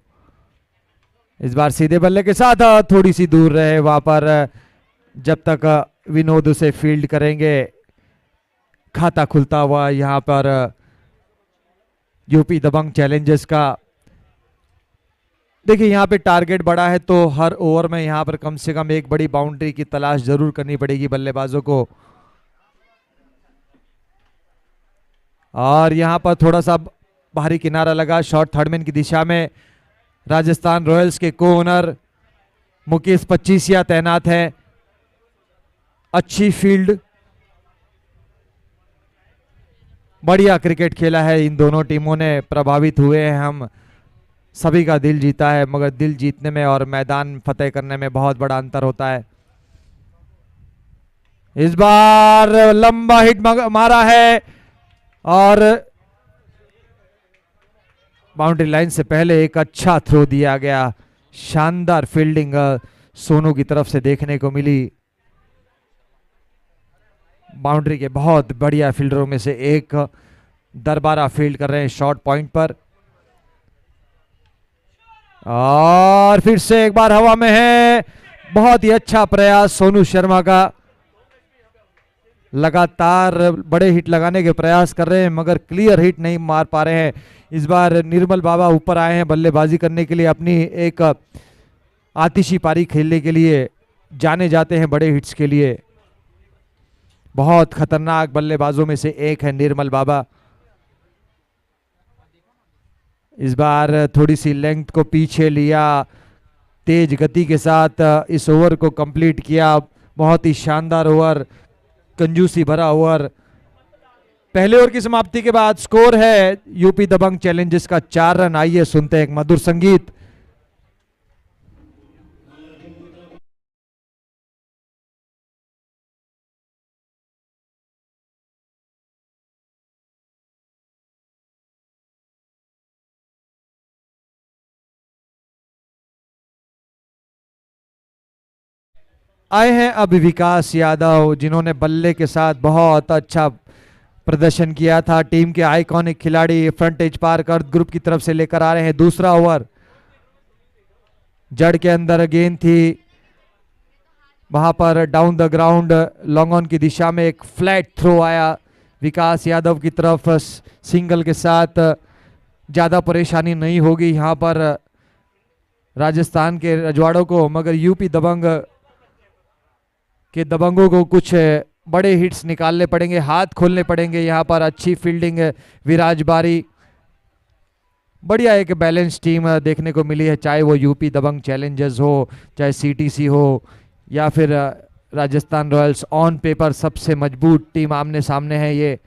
इस बार सीधे बल्ले के साथ थोड़ी सी दूर रहे वहां पर, जब तक विनोद उसे फील्ड करेंगे। खाता खुलता हुआ यहां पर यूपी दबंग चैलेंजर्स का। देखिए यहाँ पे टारगेट बड़ा है तो हर ओवर में यहाँ पर कम से कम एक बड़ी बाउंड्री की तलाश जरूर करनी पड़ेगी बल्लेबाजों को। और यहाँ पर थोड़ा सा बाहरी किनारा लगा शॉर्ट थर्डमैन की दिशा में। राजस्थान रॉयल्स के को ओनर मुकेश 25 तैनात है। अच्छी फील्ड, बढ़िया क्रिकेट खेला है इन दोनों टीमों ने, प्रभावित हुए हैं हम। सभी का दिल जीता है, मगर दिल जीतने में और मैदान फतेह करने में बहुत बड़ा अंतर होता है। इस बार लंबा हिट मारा है और बाउंड्री लाइन से पहले एक अच्छा थ्रो दिया गया। शानदार फील्डिंग सोनू की तरफ से देखने को मिली। बाउंड्री के बहुत बढ़िया फील्डरों में से एक दरबारा फील्ड कर रहे हैं शॉर्ट पॉइंट पर। और फिर से एक बार हवा में है। बहुत ही अच्छा प्रयास सोनू शर्मा का। लगातार बड़े हिट लगाने के प्रयास कर रहे हैं मगर क्लियर हिट नहीं मार पा रहे हैं। इस बार निर्मल बाबा ऊपर आए हैं बल्लेबाजी करने के लिए, अपनी एक आतिशी पारी खेलने के लिए जाने जाते हैं बड़े हिट्स के लिए। बहुत खतरनाक बल्लेबाजों में से एक है निर्मल बाबा। इस बार थोड़ी सी लेंथ को पीछे लिया, तेज गति के साथ इस ओवर को कंप्लीट किया। बहुत ही शानदार ओवर, कंजूसी भरा ओवर। पहले ओवर की समाप्ति के बाद स्कोर है यूपी दबंग चैलेंजर्स का 4 रन। आइए सुनते हैं एक मधुर संगीत। आए हैं अब विकास यादव, जिन्होंने बल्ले के साथ बहुत अच्छा प्रदर्शन किया था। टीम के आइकॉनिक खिलाड़ी फ्रंटेज पार कर ग्रुप की तरफ से लेकर आ रहे हैं दूसरा ओवर। जड़ के अंदर गेंद थी, वहां पर down the ground long on की दिशा में एक फ्लैट थ्रो आया विकास यादव की तरफ। सिंगल के साथ ज्यादा परेशानी नहीं होगी यहां पर राजस्थान के रजवाड़ों को, मगर यूपी दबंग के दबंगों को कुछ बड़े हिट्स निकालने पड़ेंगे, हाथ खोलने पड़ेंगे। यहां पर अच्छी फील्डिंग विराज बारी, बढ़िया एक बैलेंस टीम देखने को मिली है, चाहे वो यूपी दबंग चैलेंजर्स हो, चाहे सीटीसी हो, या फिर राजस्थान रॉयल्स। ऑन पेपर सबसे मजबूत टीम आमने सामने है ये।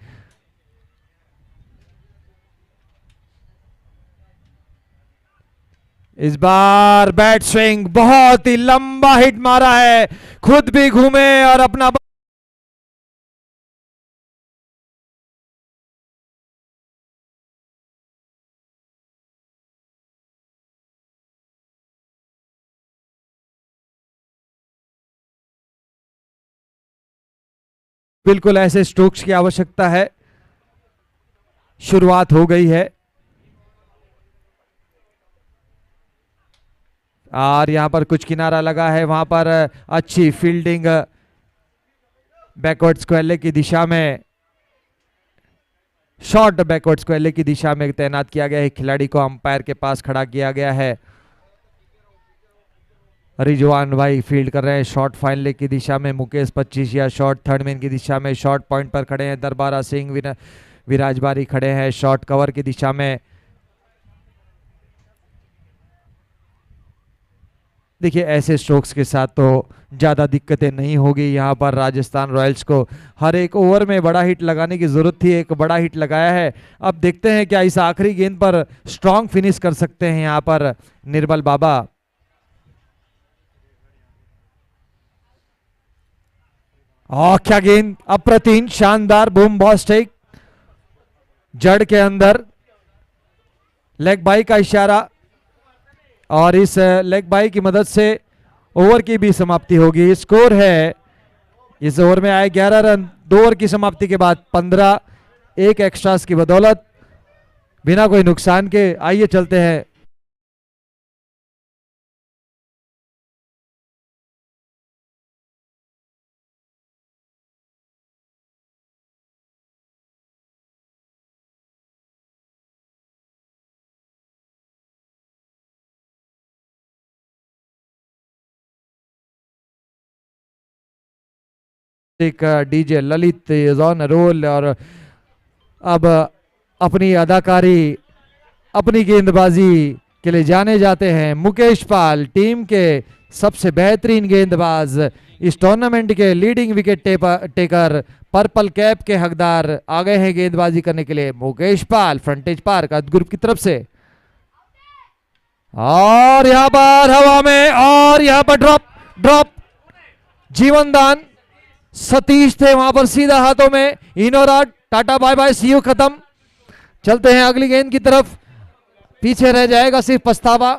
इस बार बैट स्विंग, बहुत ही लंबा हिट मारा है, खुद भी घूमे और अपना बिल्कुल ऐसे स्ट्रोक्स की आवश्यकता है। शुरुआत हो गई है और यहां पर कुछ किनारा लगा है, वहां पर अच्छी फील्डिंग बैकवर्ड स्क्वेयर की दिशा में, शॉर्ट बैकवर्ड स्क्वेयर की दिशा में तैनात किया गया है। खिलाड़ी को अंपायर के पास खड़ा किया गया है। रिजवान भाई फील्ड कर रहे हैं शॉर्ट फाइन लेग की दिशा में। मुकेश 25 या शॉर्ट थर्ड मैन की दिशा में शॉर्ट पॉइंट पर खड़े हैं। दरबारा सिंह विराज बारी खड़े हैं शॉर्ट कवर की दिशा में। देखिए ऐसे स्ट्रोक्स के साथ तो ज्यादा दिक्कतें नहीं होगी यहां पर राजस्थान रॉयल्स को। हर एक ओवर में बड़ा हिट लगाने की जरूरत थी, एक बड़ा हिट लगाया है। अब देखते हैं क्या इस आखिरी गेंद पर स्ट्रॉन्ग फिनिश कर सकते हैं यहां पर निर्मल बाबा। और क्या गेंद, अप्रतिम, शानदार, बूम बॉस्टिक। जड़ के अंदर लेग बाई का इशारा और इस लेग बाई की मदद से ओवर की भी समाप्ति होगी। स्कोर है इस ओवर में आए 11 रन, 2 ओवर की समाप्ति के बाद 15, एक एक्स्ट्रास की बदौलत बिना कोई नुकसान के। आइए चलते हैं एक DJ Lalit is on roll और अब अपनी अदाकारी, अपनी गेंदबाजी के लिए जाने जाते हैं मुकेश पाल, टीम के सबसे बेहतरीन गेंदबाज, इस टूर्नामेंट के leading wicket taker, purple cap के हकदार आ गए हैं गेंदबाजी करने के लिए। मुकेश पाल फ्रंटेज पार्क ग्रुप की तरफ से, और यहां पर हवा में, और यहां पर ड्रॉप जीवन दान। सतीश थे वहां पर सीधा हाथों में। इनोरा tata bye bye see you खत्म। चलते हैं अगली गेंद की तरफ, पीछे रह जाएगा सिर्फ पछतावा।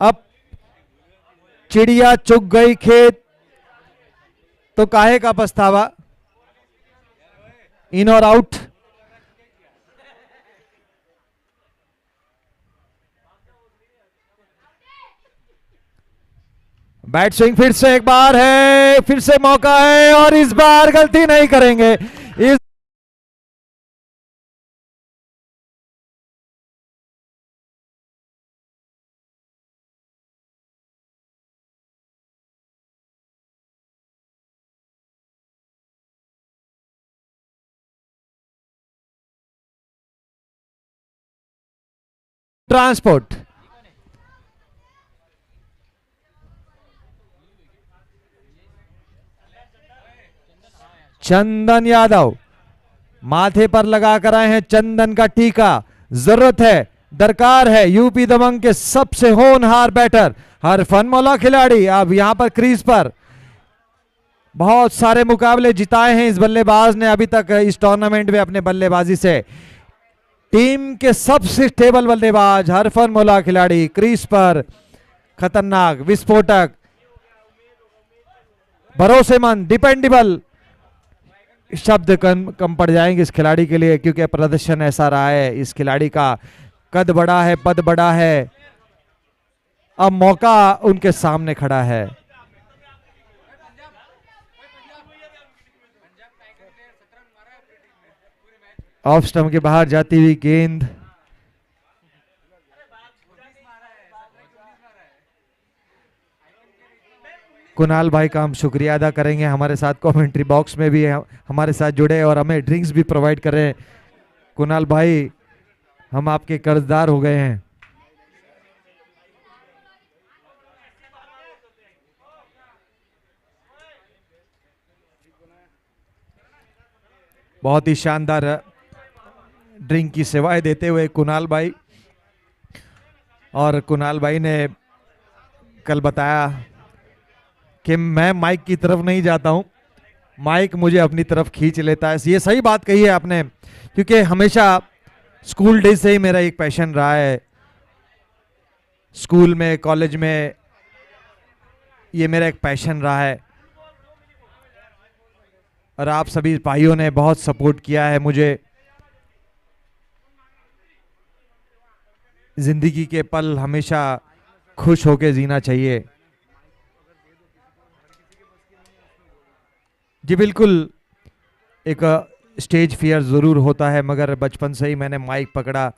अब चिड़िया चुग गई खेत तो काहे का पछतावा। इन और आउट। बैट स्विंग फिर से एक बार है, फिर से मौका है और इस बार गलती नहीं करेंगे। इस ट्रांसपोर्ट चंदन यादव माथे पर लगा कर आए हैं चंदन का टीका। जरूरत है, दरकार है यूपी दबंग के सबसे होनहार बैटर हरफनमौला खिलाड़ी। अब यहां पर क्रीज पर बहुत सारे मुकाबले जिताए हैं इस बल्लेबाज ने अभी तक इस टूर्नामेंट में अपने बल्लेबाजी से। टीम के सबसे स्टेबल बल्लेबाज हरफनमौला खिलाड़ी क्रीज पर खतरनाक, विस्फोटक, भरोसेमंद, डिपेंडेबल शब्द कम पड़ जाएंगे इस खिलाड़ी के लिए, क्योंकि प्रदर्शन ऐसा रहा है इस खिलाड़ी का। कद बड़ा है, पद बड़ा है, अब मौका उनके सामने खड़ा है। ऑफ स्टंप के बाहर जाती हुई गेंद, कुणाल भाई का हम शुक्रिया अदा करेंगे, हमारे साथ कमेंट्री बॉक्स में भी हमारे साथ जुड़े और हमें ड्रिंक्स भी प्रोवाइड कर रहे हैं। कुणाल भाई, हम आपके कर्जदार हो गए हैं। बहुत ही शानदार ड्रिंक की सेवाएं देते हुए कुणाल भाई, और कुणाल भाई ने कल बताया कि मैं माइक की तरफ नहीं जाता हूं, माइक मुझे अपनी तरफ खींच लेता है। ये सही बात कही है आपने, क्योंकि हमेशा स्कूल डेज से ही मेरा एक पैशन रहा है। स्कूल में, कॉलेज में ये मेरा एक पैशन रहा है, और आप सभी भाइयों ने बहुत सपोर्ट किया है मुझे। जिंदगी के पल हमेशा खुश होकर जीना चाहिए। जी बिल्कुल, एक स्टेज फियर जरूर होता है, मगर बचपन से ही मैंने माइक पकड़ा।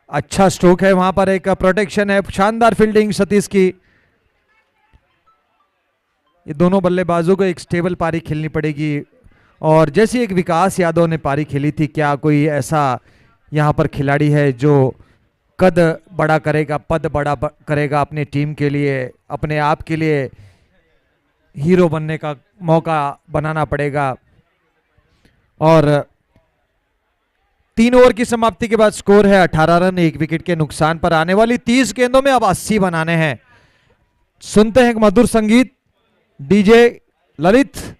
अच्छा स्ट्रोक है, वहां पर एक प्रोटेक्शन है, शानदार फील्डिंग सतीश की। ये दोनों बल्लेबाजों को एक स्टेबल पारी खेलनी पड़ेगी, और जैसी एक विकास यादव ने पारी खेली थी, क्या कोई ऐसा यहां पर खिलाड़ी है जो कद बड़ा करेगा, पद बड़ा करेगा अपने टीम के लिए, अपने आप के लिए हीरो बनने का मौका बनाना पड़ेगा। और 3 ओवर की समाप्ति के बाद स्कोर है 18 रन, 1 विकेट के नुकसान पर। आने वाली 30 गेंदों में अब 80 बनाने हैं। सुनते हैं एक मधुर संगीत, डीजे ललित।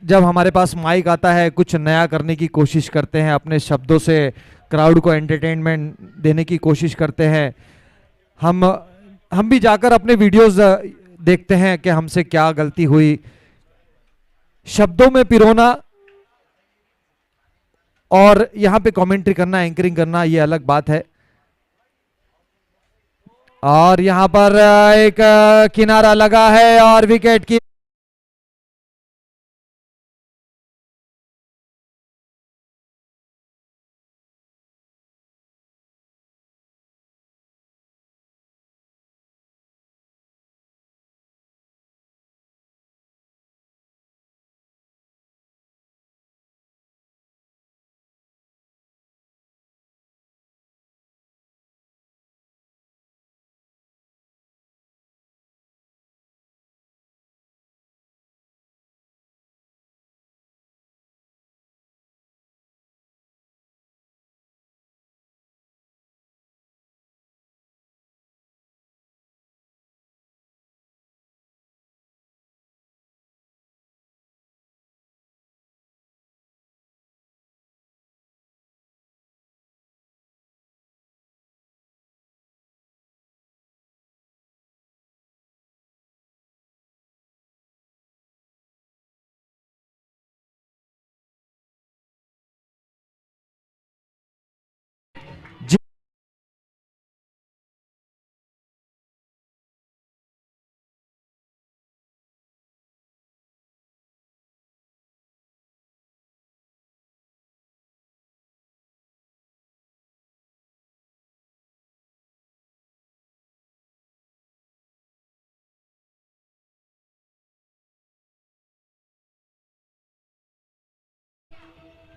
जब हमारे पास माइक आता है, कुछ नया करने की कोशिश करते हैं, अपने शब्दों से क्राउड को एंटरटेनमेंट देने की कोशिश करते हैं। हम भी जाकर अपने वीडियोस देखते हैं कि हमसे क्या गलती हुई। शब्दों में पिरोना और यहां पे कमेंट्री करना, एंकरिंग करना, ये अलग बात है। और यहां पर एक किनारा लगा है और विकेट की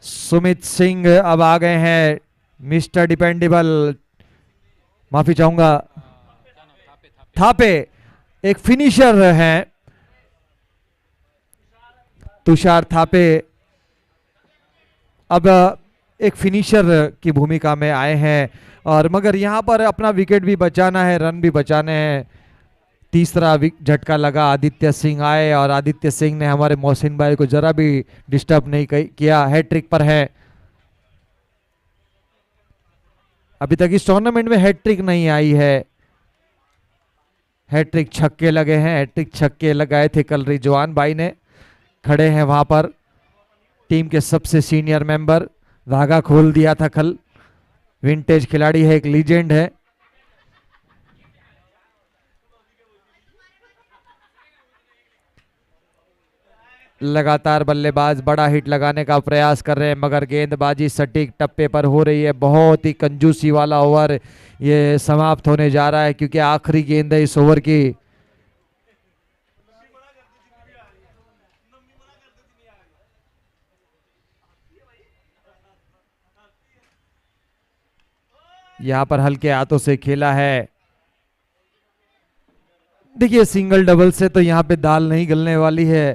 सुमित सिंह अब आ गए हैं, मिस्टर डिपेंडेबल, माफी चाहूंगा, थापे एक फिनिशर हैं। तुषार थापे अब एक फिनिशर की भूमिका में आए हैं, और मगर यहां पर अपना विकेट भी बचाना है, रन भी बचाने हैं। तीसरा झटका लगा, आदित्य सिंह आए और आदित्य सिंह ने हमारे मोहसिन भाई को जरा भी डिस्टर्ब नहीं किया, हैट्रिक पर है। अभी तक इस टूर्नामेंट में हैट्रिक नहीं आई है। हैट्रिक छक्के लगे हैं, हैट्रिक छक्के लगाए थे कल रिजवान भाई ने। खड़े हैं वहां पर टीम के सबसे सीनियर मेंबर, धागा खोल दिया था कल। विंटेज खिलाड़ी है, एक लीजेंड है। लगातार बल्लेबाज बड़ा हिट लगाने का प्रयास कर रहे हैं, मगर गेंदबाजी सटीक टप्पे पर हो रही है। बहुत ही कंजूसी वाला ओवर ये समाप्त होने जा रहा है, क्योंकि आखिरी गेंद है इस ओवर की। यहां पर हल्के हाथों से खेला है। देखिए सिंगल डबल से तो यहां पे दाल नहीं गलने वाली है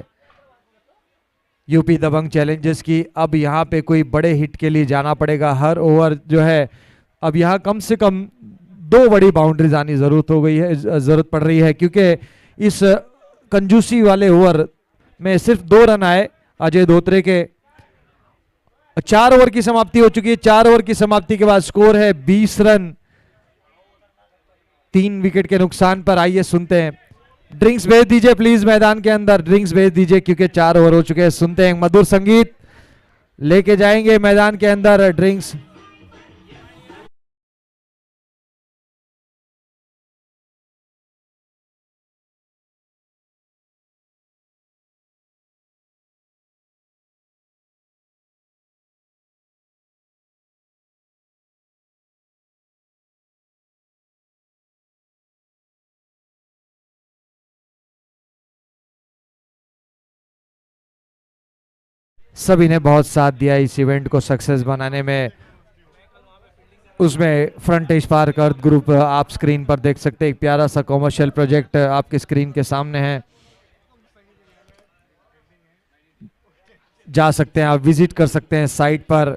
यूपी दबंग चैलेंजर्स की। अब यहां पे कोई बड़े हिट के लिए जाना पड़ेगा। हर ओवर जो है, अब यहां कम से कम 2 बड़ी बाउंड्रीज आनी जरूरत पड़ रही है, क्योंकि इस कंजूसी वाले ओवर में सिर्फ 2 रन आए अजय धोत्रे के। 4 ओवर की समाप्ति हो चुकी है। 4 ओवर की समाप्ति के बाद स्कोर है 20 रन, 3 विकेट के नुकसान पर। आइए सुनते हैं। ड्रिंक्स भेज दीजिए प्लीज मैदान के अंदर, ड्रिंक्स भेज दीजिए, क्योंकि 4 ओवर हो चुके हैं। सुनते हैं मधुर संगीत, लेके जाएंगे मैदान के अंदर ड्रिंक्स। सभी ने बहुत साथ दिया इस इवेंट को सक्सेस बनाने में। उसमें फ्रंट स्पार्क अर्थ ग्रुप आप स्क्रीन पर देख सकते हैं, एक प्यारा सा कॉमर्शियल प्रोजेक्ट आपके स्क्रीन के सामने है। जा सकते हैं, आप विजिट कर सकते हैं साइट पर।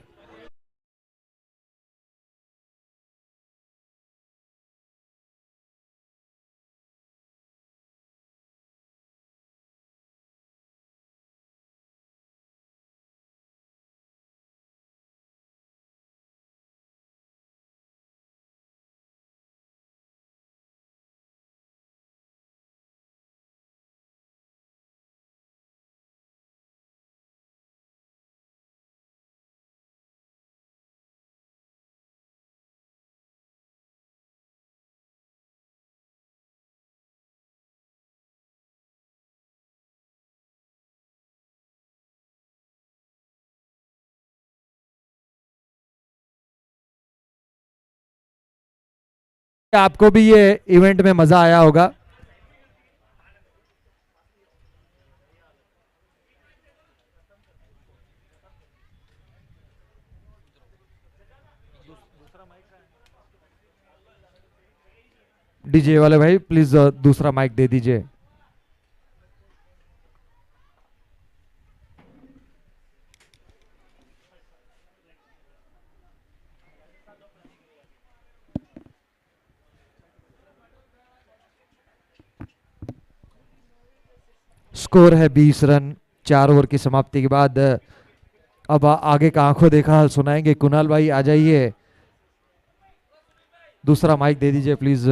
आपको भी ये इवेंट में मजा आया होगा। डीजे वाले भाई प्लीज दूसरा माइक दे दीजिए। स्कोर है 20 रन 4 ओवर की समाप्ति के बाद। अब आगे का आंखों देखा हाल सुनाएंगे। कुणाल भाई आ जाइए, दूसरा माइक दे दीजिए प्लीज।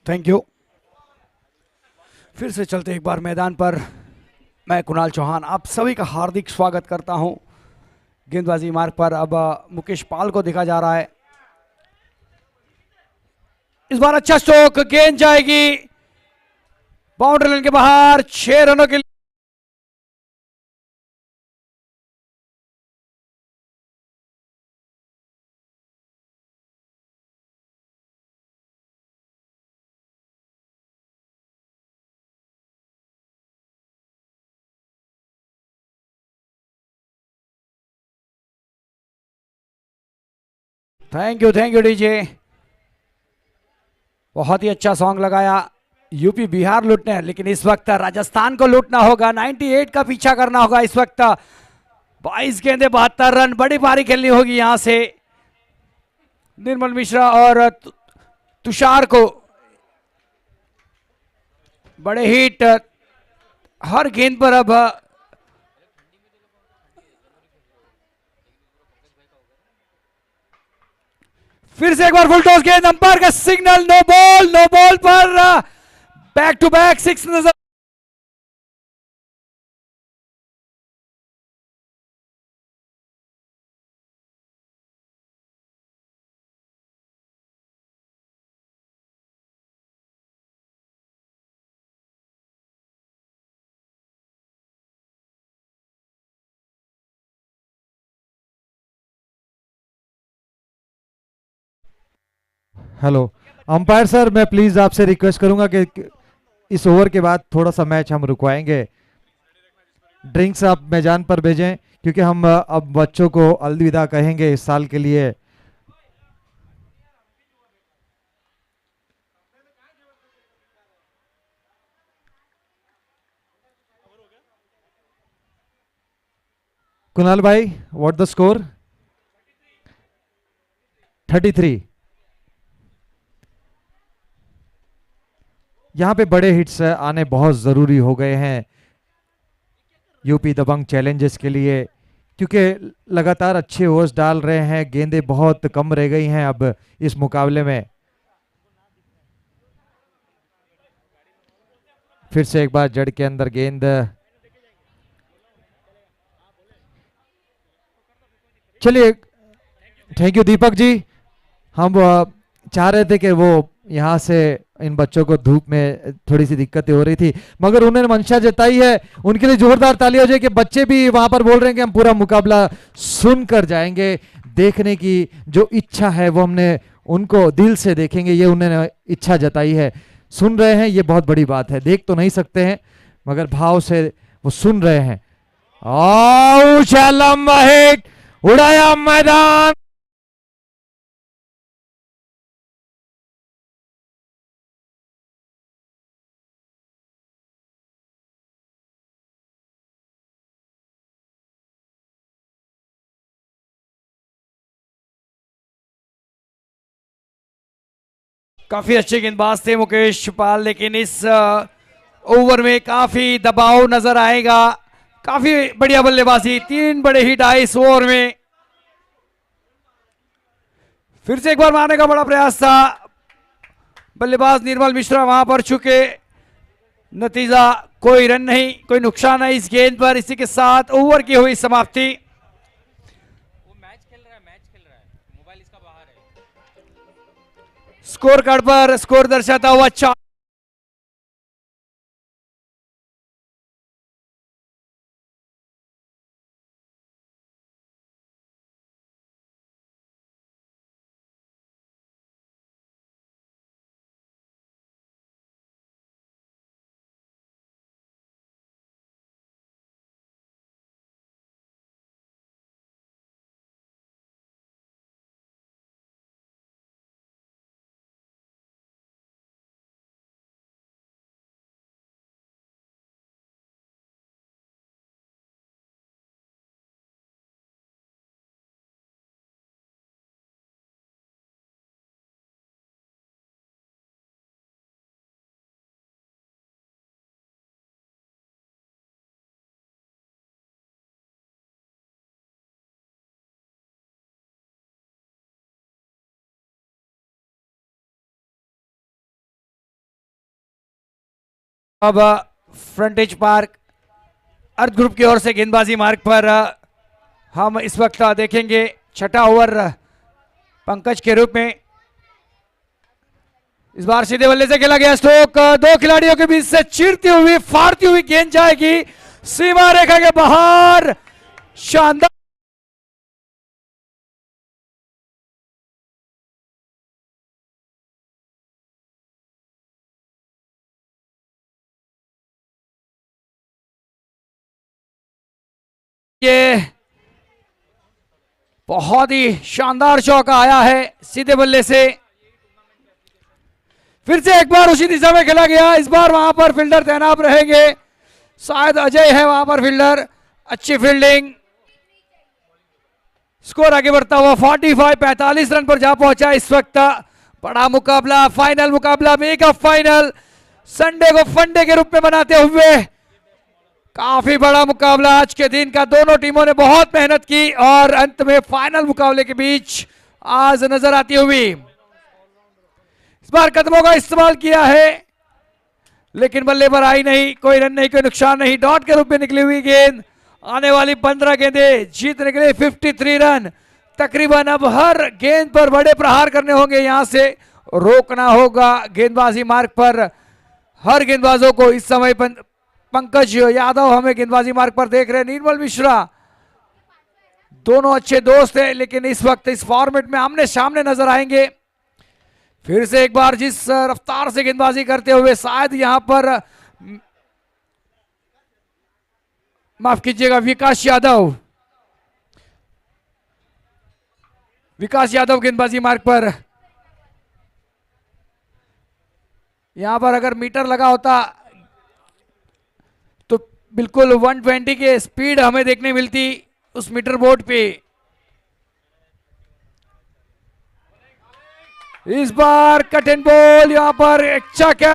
Thank you. फिर से चलते एक बार मैदान पर। मैं कुणाल चौहान आप सभी का हार्दिक स्वागत करता हूं। गेंदबाजी मार्ग पर अब मुकेश पाल को देखा जा रहा है। इस बार अच्छा स्ट्रोक, गेंद जाएगी बाउंड्री लाइन के बाहर, 6 रनों के लिए। Thank you DJ. बहुत ही अच्छा सॉन्ग लगाया। यूपी बिहार लूटने हैं, लेकिन इस वक्त राजस्थान को लूटना होगा। 98 का पीछा करना होगा इस वक्त। 22 गेंदे 72 रन, बड़ी पारी खेलनी होगी यहां से। निर्मल मिश्रा और तुषार को बड़े हिट हर गेंद पर। अब फिर से एक बार फुल टॉस गेंद, अंपायर का सिग्नल, नो बॉल पर बैक टू बैक 6 नजर। हेलो अंपायर सर, मैं प्लीज आपसे रिक्वेस्ट करूंगा कि इस ओवर के बाद थोड़ा सा मैच हम रुकवाएंगे। ड्रिंक्स आप मैदान पर भेजें, क्योंकि हम अब बच्चों को अलविदा कहेंगे इस साल के लिए। कुणाल भाई, व्हाट द स्कोर? 33। यहाँ पे बड़े हिट्स आने बहुत ज़रूरी हो गए हैं यूपी दबंग चैलेंजेस के लिए, क्योंकि लगातार अच्छे ओवर्स डाल रहे हैं। गेंदें बहुत कम रह गई हैं अब इस मुकाबले में। फिर से एक बार जड़ के अंदर गेंद। चलिए, थैंक यू दीपक जी। हम चाह रहे थे कि वो यहाँ से इन बच्चों को धूप में थोड़ी सी दिक्कतें हो रही थी, मगर उन्होंने मंशा जताई है। उनके लिए जोरदार ताली हो जाए कि बच्चे भी वहां पर बोल रहे हैं कि हम पूरा मुकाबला सुनकर जाएंगे। देखने की जो इच्छा है वो हमने उनको दिल से देखेंगे, ये उन्होंने इच्छा जताई है। सुन रहे हैं, ये बहुत बड़ी बात है। देख तो नहीं सकते हैं, मगर भाव से वो सुन रहे हैं। ऊंचा लंबा हिट, उड़ाया मैदान। काफी अच्छे गेंदबाज थे मुकेश पाल, लेकिन इस ओवर में काफी दबाव नजर आएगा। काफी बढ़िया बल्लेबाजी, 3 बड़े हिट आए इस ओवर में। फिर से एक बार मारने का बड़ा प्रयास था, बल्लेबाज निर्मल मिश्रा वहां पर चुके। नतीजा कोई रन नहीं, कोई नुकसान नहीं इस गेंद पर। इसी के साथ ओवर की हुई समाप्ति। स्कोर कार्ड पर स्कोर दर्शाता हुआ 4। अब फ्रंटेज पार्क अर्थ ग्रुप की ओर से गेंदबाजी मार्ग पर हम इस वक्त देखेंगे छठा ओवर पंकज के रूप में। इस बार सीधे बल्ले से खेला गया स्ट्रोक, 2 खिलाड़ियों के बीच से चीरती हुई फाड़ती हुई गेंद जाएगी सीमा रेखा के बाहर। शानदार ये बहुत ही शानदार चौका आया है सीधे बल्ले से। फिर से एक बार उसी दिशा में खेला गया, इस बार वहां पर फील्डर तैनात रहेंगे, शायद अजय है वहां पर फील्डर। अच्छी फील्डिंग, स्कोर आगे बढ़ता हुआ 45 रन पर जा पहुंचा इस वक्त। बड़ा मुकाबला, फाइनल मुकाबला, मेगा फाइनल, संडे को फंडे के रूप में बनाते हुए काफी बड़ा मुकाबला आज के दिन का। दोनों टीमों ने बहुत मेहनत की और अंत में फाइनल मुकाबले के बीच आज नजर आती हुई। इस बार कदमों का इस्तेमाल किया है लेकिन बल्ले पर आई नहीं, कोई रन नहीं, कोई नुकसान नहीं। डॉट के रूप में निकली हुई गेंद, आने वाली 15 गेंदें जीतने के लिए 53 रन तकरीबन। अब हर गेंद पर बड़े प्रहार करने होंगे, यहां से रोकना होगा गेंदबाजी मार्ग पर हर गेंदबाजों को। इस समय पंकज यादव हमें गेंदबाजी मार्ग पर देख रहे हैं, निर्मल मिश्रा, दोनों अच्छे दोस्त हैं लेकिन इस वक्त इस फॉर्मेट में आमने सामने नजर आएंगे। फिर से एक बार जिस रफ्तार से गेंदबाजी करते हुए, शायद यहां पर माफ कीजिएगा विकास यादव गेंदबाजी मार्ग पर। यहां पर अगर मीटर लगा होता तो बिल्कुल 120 के स्पीड हमें देखने मिलती उस मीटर बोर्ड पे। इस बार कट एंड बॉल, यहां पर अच्छा क्या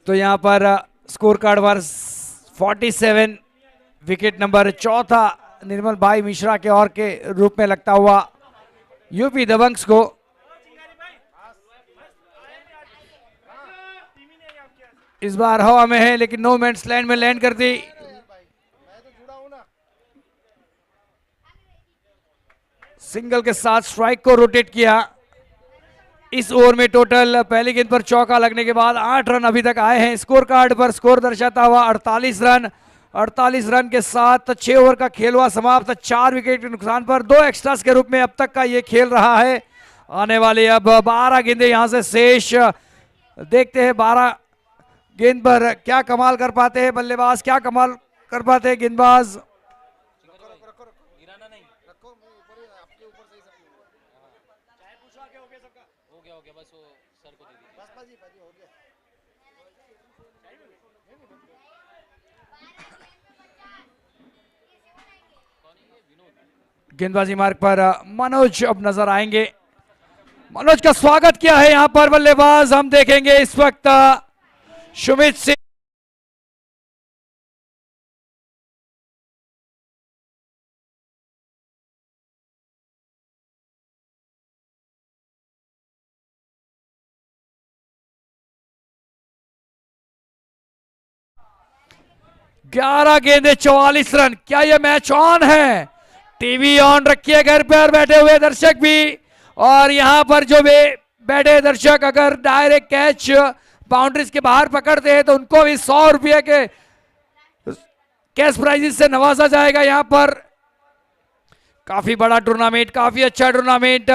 तो यहां पर स्कोर कार्ड पर 47 विकेट नंबर चौथा निर्मल भाई मिश्रा के और के रूप में लगता हुआ यूपी दबंग्स को। इस बार हवा में है लेकिन नो मैंस लैंड में लैंड कर दी। सिंगल के साथ स्ट्राइक को रोटेट किया। इस ओवर में टोटल पहली गेंद पर चौका लगने के बाद 8 रन अभी तक आए हैं। स्कोर कार्ड पर स्कोर दर्शाता हुआ 48 रन। 48 रन के साथ 6 ओवर का खेल हुआ समाप्त। 4 विकेट के नुकसान पर 2 एक्स्ट्रास के रूप में अब तक का ये खेल रहा है। आने वाले अब 12 गेंदें यहां से शेष, देखते हैं 12 गेंद पर क्या कमाल कर पाते हैं बल्लेबाज, क्या कमाल कर पाते हैं गेंदबाज। गेंदबाजी मार्ग पर मनोज अब नजर आएंगे। मनोज का स्वागत किया है यहां पर बल्लेबाज, हम देखेंगे इस वक्त सुमित सिंह। ग्यारह गेंदे 44 रन। क्या यह मैच ऑन है? टीवी ऑन रखिए घर पर बैठे हुए दर्शक भी, और यहां पर जो बैठे दर्शक अगर डायरेक्ट कैच बाउंड्रीज के बाहर पकड़ते हैं तो उनको भी 100 रुपये के कैश प्राइजेस से नवाजा जाएगा। यहां पर काफी बड़ा टूर्नामेंट, काफी अच्छा टूर्नामेंट,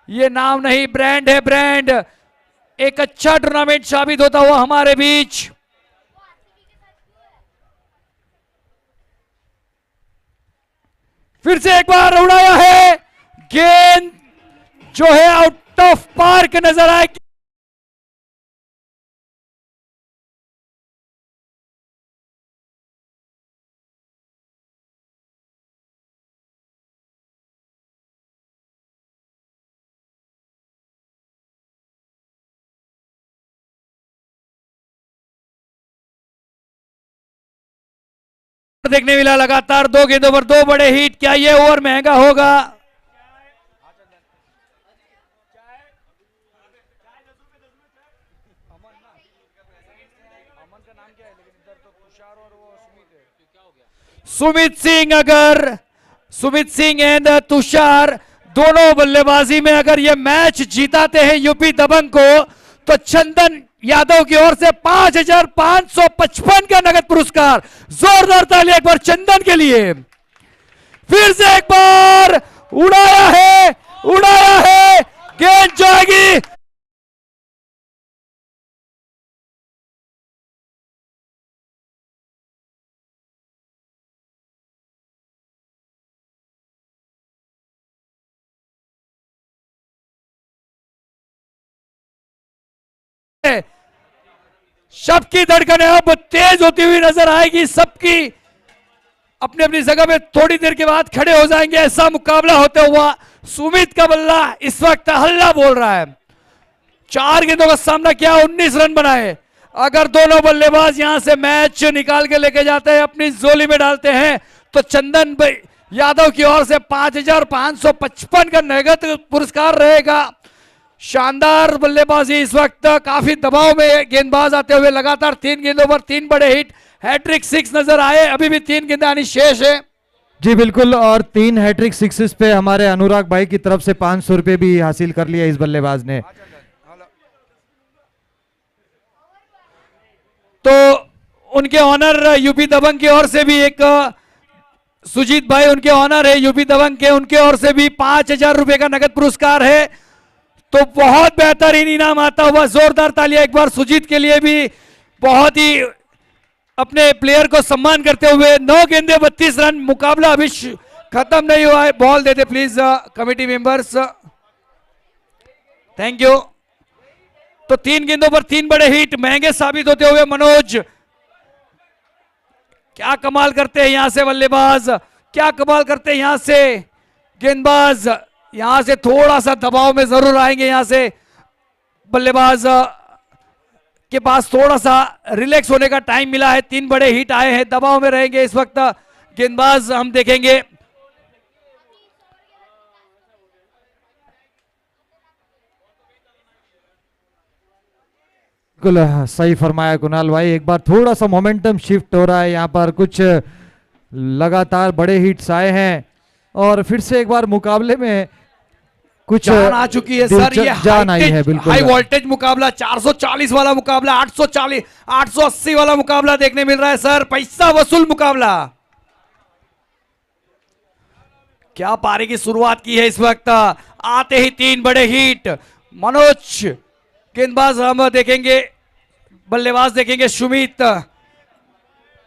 ये नाम नहीं ब्रांड है, ब्रांड। एक अच्छा टूर्नामेंट साबित होता हुआ हमारे बीच। फिर से एक बार उड़ाया है, गेंद जो है आउट ऑफ पार्क नजर आए। देखने मिला लगातार 2 गेंदों पर 2 बड़े हिट। क्या ये ओवर महंगा होगा? सुमित सिंह, अगर सुमित सिंह एंड तुषार दोनों बल्लेबाजी में अगर ये मैच जीताते हैं यूपी दबंग को, तो चंदन यादव की ओर से 5,555 का नगद पुरस्कार। जोरदार ताली एक बार चंदन के लिए। फिर से एक बार उड़ाया है, उड़ाया है, गेंद जाएगी। सबकी धड़कनें अब तेज होती हुई नजर आएगी। सबकी अपनी अपनी जगह में थोड़ी देर के बाद खड़े हो जाएंगे। ऐसा मुकाबला होता हुआ सुमित का बल्ला इस वक्त हल्ला बोल रहा है। 4 गेंदों का सामना किया, 19 रन बनाए। अगर दोनों बल्लेबाज यहां से मैच निकाल के लेके जाते हैं, अपनी जोली में डालते हैं, तो चंदन यादव की ओर से 5,555 का नगद पुरस्कार रहेगा। शानदार बल्लेबाजी इस वक्त। काफी दबाव में गेंदबाज आते हुए लगातार 3 गेंदों पर 3 बड़े हिट, हैट्रिक 6 नजर आए। अभी भी 3 गेंदें आनी शेष है। जी बिल्कुल, और 3 हैट्रिक सिक्सेस पे हमारे अनुराग भाई की तरफ से 500 रुपए भी हासिल कर लिया इस बल्लेबाज ने। तो उनके ऑनर यूपी दबंग की ओर से भी एक सुजीत भाई उनके ऑनर है यूपी दबंग के, उनके ओर से भी 5,000 रुपए का नगद पुरस्कार है। तो बहुत बेहतरीन इनाम आता हुआ। जोरदार तालियां एक बार सुजीत के लिए भी। बहुत ही अपने प्लेयर को सम्मान करते हुए। 9 गेंदे 32 रन। मुकाबला अभी खत्म नहीं हुआ है। Ball they they please committee members, thank you. तो 3 गेंदों पर 3 बड़े हिट महंगे साबित होते हुए मनोज। क्या कमाल करते हैं यहां से बल्लेबाज, क्या कमाल करते हैं यहां से गेंदबाज। यहां से थोड़ा सा दबाव में जरूर आएंगे। यहां से बल्लेबाज के पास थोड़ा सा रिलैक्स होने का टाइम मिला है। 3 बड़े हिट आए हैं, दबाव में रहेंगे इस वक्त गेंदबाज। हम देखेंगे बिल्कुल सही फरमाया कुणाल भाई। एक बार थोड़ा सा मोमेंटम शिफ्ट हो रहा है यहाँ पर। कुछ लगातार बड़े हिट्स आए हैं और फिर से एक बार मुकाबले में कुछ जान आ चुकी है सर। ये जान आई है बिल्कुल। हाई वोल्टेज मुकाबला, 440 वाला मुकाबला, 840 880 वाला मुकाबला देखने मिल रहा है सर। पैसा वसूल मुकाबला। क्या पारी की शुरुआत की है इस वक्त। आते ही 3 बड़े हिट। मनोज गेंदबाज हम देखेंगे, बल्लेबाज देखेंगे सुमित।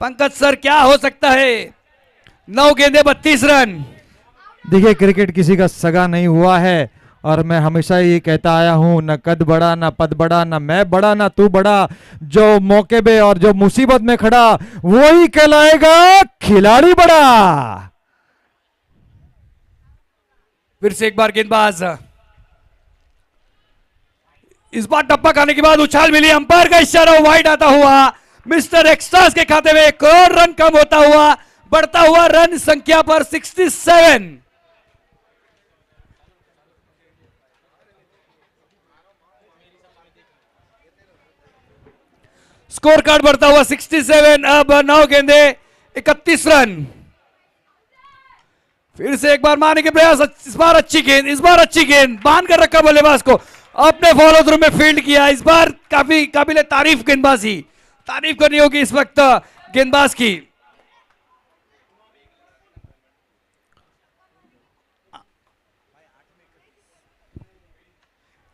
पंकज सर क्या हो सकता है। 9 गेंदे 32 रन। देखिए, क्रिकेट किसी का सगा नहीं हुआ है और मैं हमेशा ये कहता आया हूं, न कद बड़ा, न पद बड़ा, न मैं बड़ा, न तू बड़ा। जो मौके पे और जो मुसीबत में खड़ा वही कहलाएगा खिलाड़ी बड़ा। फिर से एक बार गेंदबाज। इस बार टप्पा खाने के बाद उछाल मिली, अंपायर का इशारा, वाइड आता हुआ। मिस्टर एक्स्ट्रास के खाते में 1 करोड़ रन कम होता हुआ, बढ़ता हुआ रन संख्या पर 67। स्कोर कार्ड बढ़ता हुआ 67। अब 9 गेंदे 31 रन। फिर से एक बार मारने के प्रयास। इस बार अच्छी गेंद, इस बार अच्छी गेंद। बांध कर रखा बल्लेबाज को, अपने फॉलो थ्रू में फील्ड किया। इस बार काफी काबिले तारीफ गेंदबाजी, तारीफ करनी होगी इस वक्त गेंदबाज की।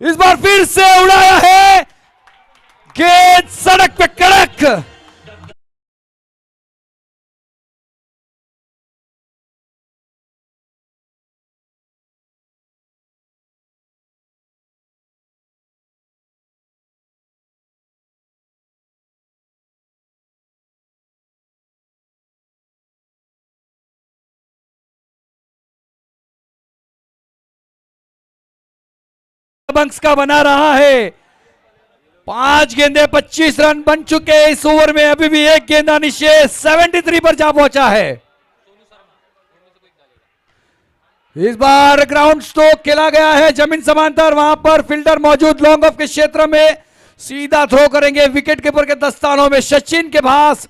इस बार फिर से उड़ाया है गेंद, सड़क पे कड़क। बंक्स का बना रहा है। 5 गेंदे 25 रन बन चुके हैं इस ओवर में। अभी भी एक गेंदा निशेष 73 पर जा पहुंचा है। इस बार ग्राउंड स्ट्रोक खेला गया है जमीन समांतर, वहां पर फील्डर मौजूद लॉन्ग ऑफ के क्षेत्र में, सीधा थ्रो करेंगे विकेट कीपर के दस्तानों में। सचिन के पास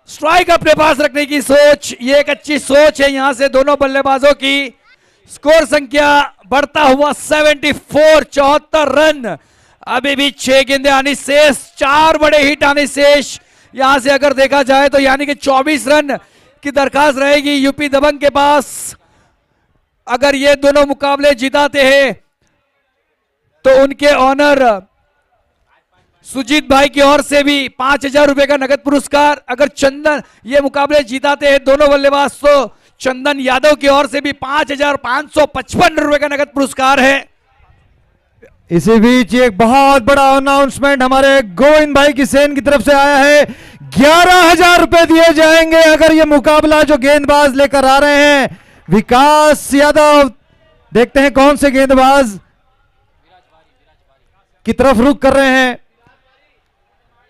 स्ट्राइक अपने पास रखने की सोच, ये एक अच्छी सोच है यहां से दोनों बल्लेबाजों की। स्कोर संख्या बढ़ता हुआ 74, 74 रन। अभी भी 6 गेंदे आनी शेष, 4 बड़े हिट आने शेष। यहां से अगर देखा जाए तो यानी कि 24 रन की दरखास्त रहेगी यूपी दबंग के पास। अगर ये दोनों मुकाबले जिताते हैं तो उनके ऑनर सुजीत भाई की ओर से भी 5,000 रुपए का नगद पुरस्कार। अगर चंदन ये मुकाबले जीताते हैं दोनों बल्लेबाज तो चंदन यादव की ओर से भी 5,555 रुपए का नगद पुरस्कार है। इसी बीच एक बहुत बड़ा अनाउंसमेंट हमारे गोविंद भाई की सेन की तरफ से आया है। 11,000 रुपए दिए जाएंगे अगर ये मुकाबला जो गेंदबाज लेकर आ रहे हैं विकास यादव। देखते हैं कौन से गेंदबाज की तरफ रुख कर रहे हैं।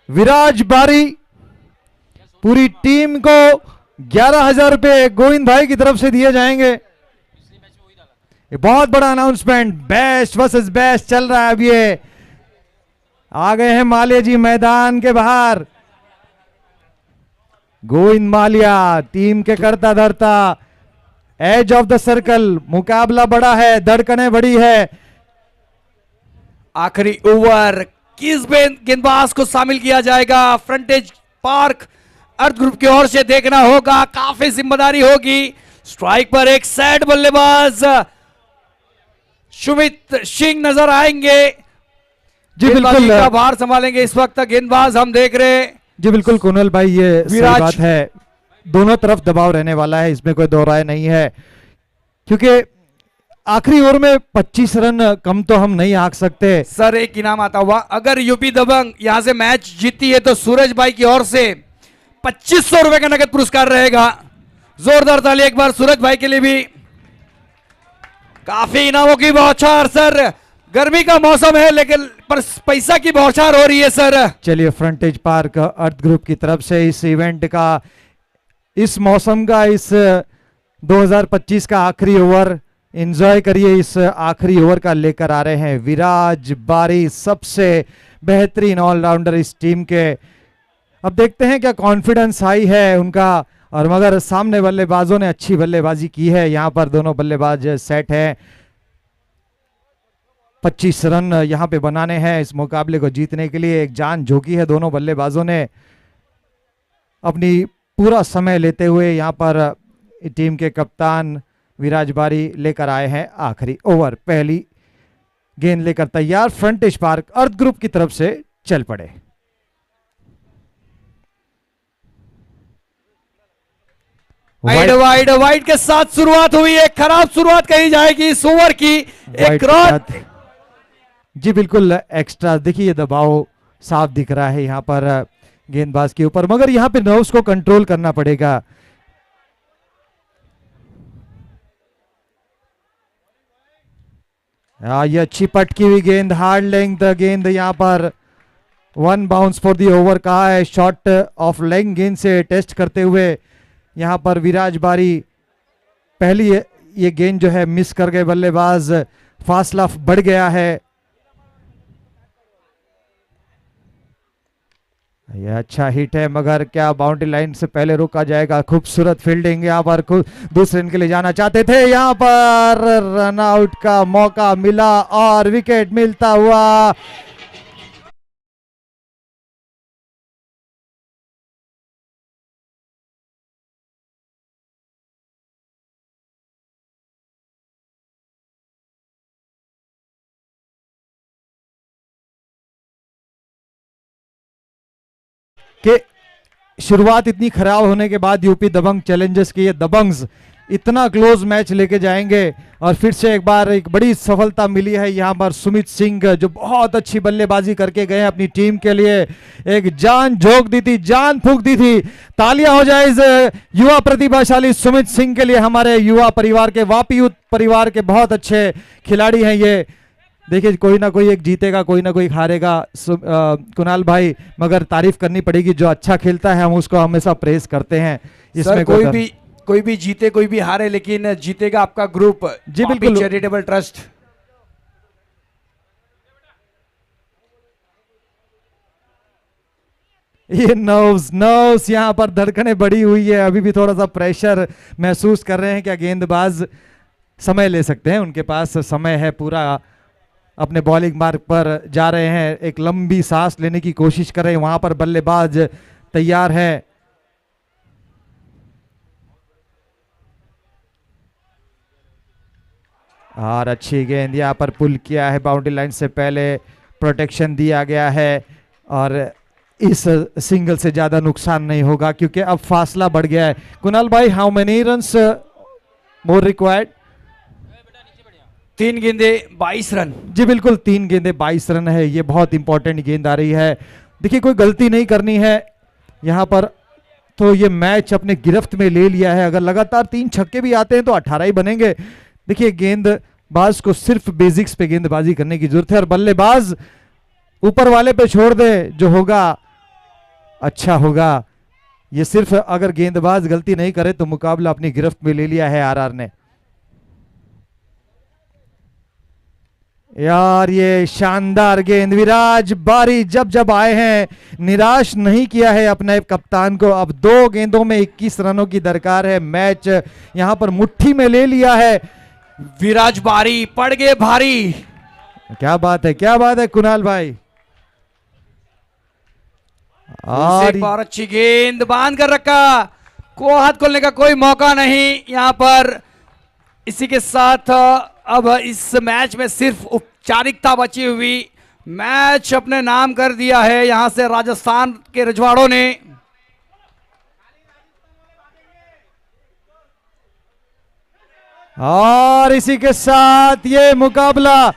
विराज बारी पूरी टीम को 11,000 रुपए गोविंद भाई की तरफ से दिए जाएंगे। ये बहुत बड़ा अनाउंसमेंट, बेस्ट वर्सेस बेस्ट चल रहा है। अब ये आ गए हैं मालिया जी मैदान के बाहर। गोविंद मालिया टीम के करता धरता, एज ऑफ द सर्कल। मुकाबला बड़ा है, धड़कनें बड़ी है। आखिरी ओवर किस गेंदबाज को शामिल किया जाएगा? फ्रंटेज पार्क अर्थ ग्रुप की ओर से देखना होगा, काफी जिम्मेदारी होगी। स्ट्राइक पर एक सेट बल्लेबाज सुमित सिंह नजर आएंगे, जी बिल्कुल का भार संभालेंगे इस वक्त गेंदबाज हम देख रहे हैं। जी बिल्कुल कुनल भाई, ये सही बात है। दोनों तरफ दबाव रहने वाला है, इसमें कोई दो राय नहीं है, क्योंकि आखिरी ओवर में 25 रन कम तो हम नहीं आंक सकते। सर एक इनाम आता हुआ, अगर यूपी दबंग यहां से मैच जीती है तो सूरज भाई की ओर से 2500 रुपए का नगद पुरस्कार रहेगा। जोरदार ताली एक बार सूरज भाई के लिए भी। काफी इनामों की बौछार सर, गर्मी का मौसम है लेकिन पर पैसा की बौछार हो रही है सर। चलिए फ्रंटेज पार्क अर्थ ग्रुप की तरफ से इस इवेंट का, इस मौसम का, इस 2025 का आखिरी ओवर एंजॉय करिए। इस आखिरी ओवर का लेकर आ रहे हैं विराज बारी, सबसे बेहतरीन ऑलराउंडर इस टीम के। अब देखते हैं क्या कॉन्फिडेंस हाई है उनका, और मगर सामने बल्लेबाजों ने अच्छी बल्लेबाजी की है। यहां पर दोनों बल्लेबाज सेट हैं। 25 रन यहां पे बनाने हैं इस मुकाबले को जीतने के लिए। एक जान झोंकी है दोनों बल्लेबाजों ने, अपनी पूरा समय लेते हुए। यहां पर टीम के कप्तान विराज बारी लेकर आए हैं आखिरी ओवर। पहली गेंद लेकर तैयार, फ्रंटेज पार्क अर्थ ग्रुप की तरफ से चल पड़े। वाइड वाइड वाइड के साथ शुरुआत हुई है, खराब शुरुआत कही जाएगी इस ओवर की। एक रन, जी बिल्कुल एक्स्ट्रा। देखिए दबाव साफ दिख रहा है यहां पर गेंदबाज के ऊपर, मगर यहां पे नर्व्स को कंट्रोल करना पड़ेगा। ये अच्छी पटकी हुई गेंद, हार्ड लेंथ गेंद, यहां पर 1 बाउंस फॉर दी ओवर कहा है। शॉट ऑफ लेग गेंद से टेस्ट करते हुए यहां पर विराज बारी पहली ये गेंद जो है मिस कर गए बल्लेबाज, फासला बढ़ गया है। यह अच्छा हिट है मगर क्या बाउंड्री लाइन से पहले रोका जाएगा? खूबसूरत फील्डिंग, यहाँ पर दूसरे रन के लिए जाना चाहते थे, यहाँ पर रन आउट का मौका मिला और विकेट मिलता हुआ। कि शुरुआत इतनी खराब होने के बाद यूपी दबंग चैलेंजर्स के ये दबंग्स इतना क्लोज मैच लेके जाएंगे, और फिर से एक बार एक बड़ी सफलता मिली है यहाँ पर सुमित सिंह, जो बहुत अच्छी बल्लेबाजी करके गए अपनी टीम के लिए। एक जान झोंक दी थी, जान फूंक दी थी। तालियां हो जाए इस युवा प्रतिभाशाली सुमित सिंह के लिए। हमारे युवा परिवार के, वापी यूथ परिवार के बहुत अच्छे खिलाड़ी हैं ये। देखिए कोई ना कोई एक जीतेगा, कोई ना कोई हारेगा कुणाल भाई, मगर तारीफ करनी पड़ेगी, जो अच्छा खेलता है हम उसको हमेशा प्रेज करते हैं। सर कोई भी जीते कोई भी हारे, लेकिन जीतेगा आपका ग्रुप जी बिल्कुल चैरिटेबल ट्रस्ट। ये नर्व्स यहाँ पर धड़कनें बढ़ी हुई है, अभी भी थोड़ा सा प्रेशर महसूस कर रहे हैं। क्या गेंदबाज समय ले सकते हैं, उनके पास समय है पूरा, अपने बॉलिंग मार्ग पर जा रहे हैं, एक लंबी सांस लेने की कोशिश कर रहे हैं। वहां पर बल्लेबाज तैयार है। और अच्छी गेंद यहाँ पर पुल किया है, बाउंड्री लाइन से पहले प्रोटेक्शन दिया गया है और इस सिंगल से ज्यादा नुकसान नहीं होगा क्योंकि अब फासला बढ़ गया है। कुणाल भाई, how many runs more required? 3 गेंदे 22 रन। जी बिल्कुल, 3 गेंदे 22 रन है, ये बहुत इंपॉर्टेंट गेंद आ रही है। देखिए कोई गलती नहीं करनी है यहाँ पर, तो ये मैच अपने गिरफ्त में ले लिया है। अगर लगातार 3 छक्के भी आते हैं तो 18 ही बनेंगे। देखिए गेंदबाज को सिर्फ बेसिक्स पे गेंदबाजी करने की जरूरत है और बल्लेबाज ऊपर वाले पे छोड़ दे, जो होगा अच्छा होगा। ये सिर्फ अगर गेंदबाज गलती नहीं करे तो मुकाबला अपनी गिरफ्त में ले लिया है आरआर ने। यार ये शानदार गेंद, विराज बारी जब जब आए हैं निराश नहीं किया है अपने कप्तान को। अब 2 गेंदों में 21 रनों की दरकार है, मैच यहां पर मुट्ठी में ले लिया है। विराज बारी पड़ गए भारी। क्या बात है, क्या बात है कुणाल भाई। और एक बार अच्छी गेंद बांध कर रखा, को हाथ खोलने का कोई मौका नहीं यहां पर। इसी के साथ अब इस मैच में सिर्फ औपचारिकता बची हुई, मैच अपने नाम कर दिया है यहां से राजस्थान के रजवाड़ों ने। और इसी के साथ ये मुकाबला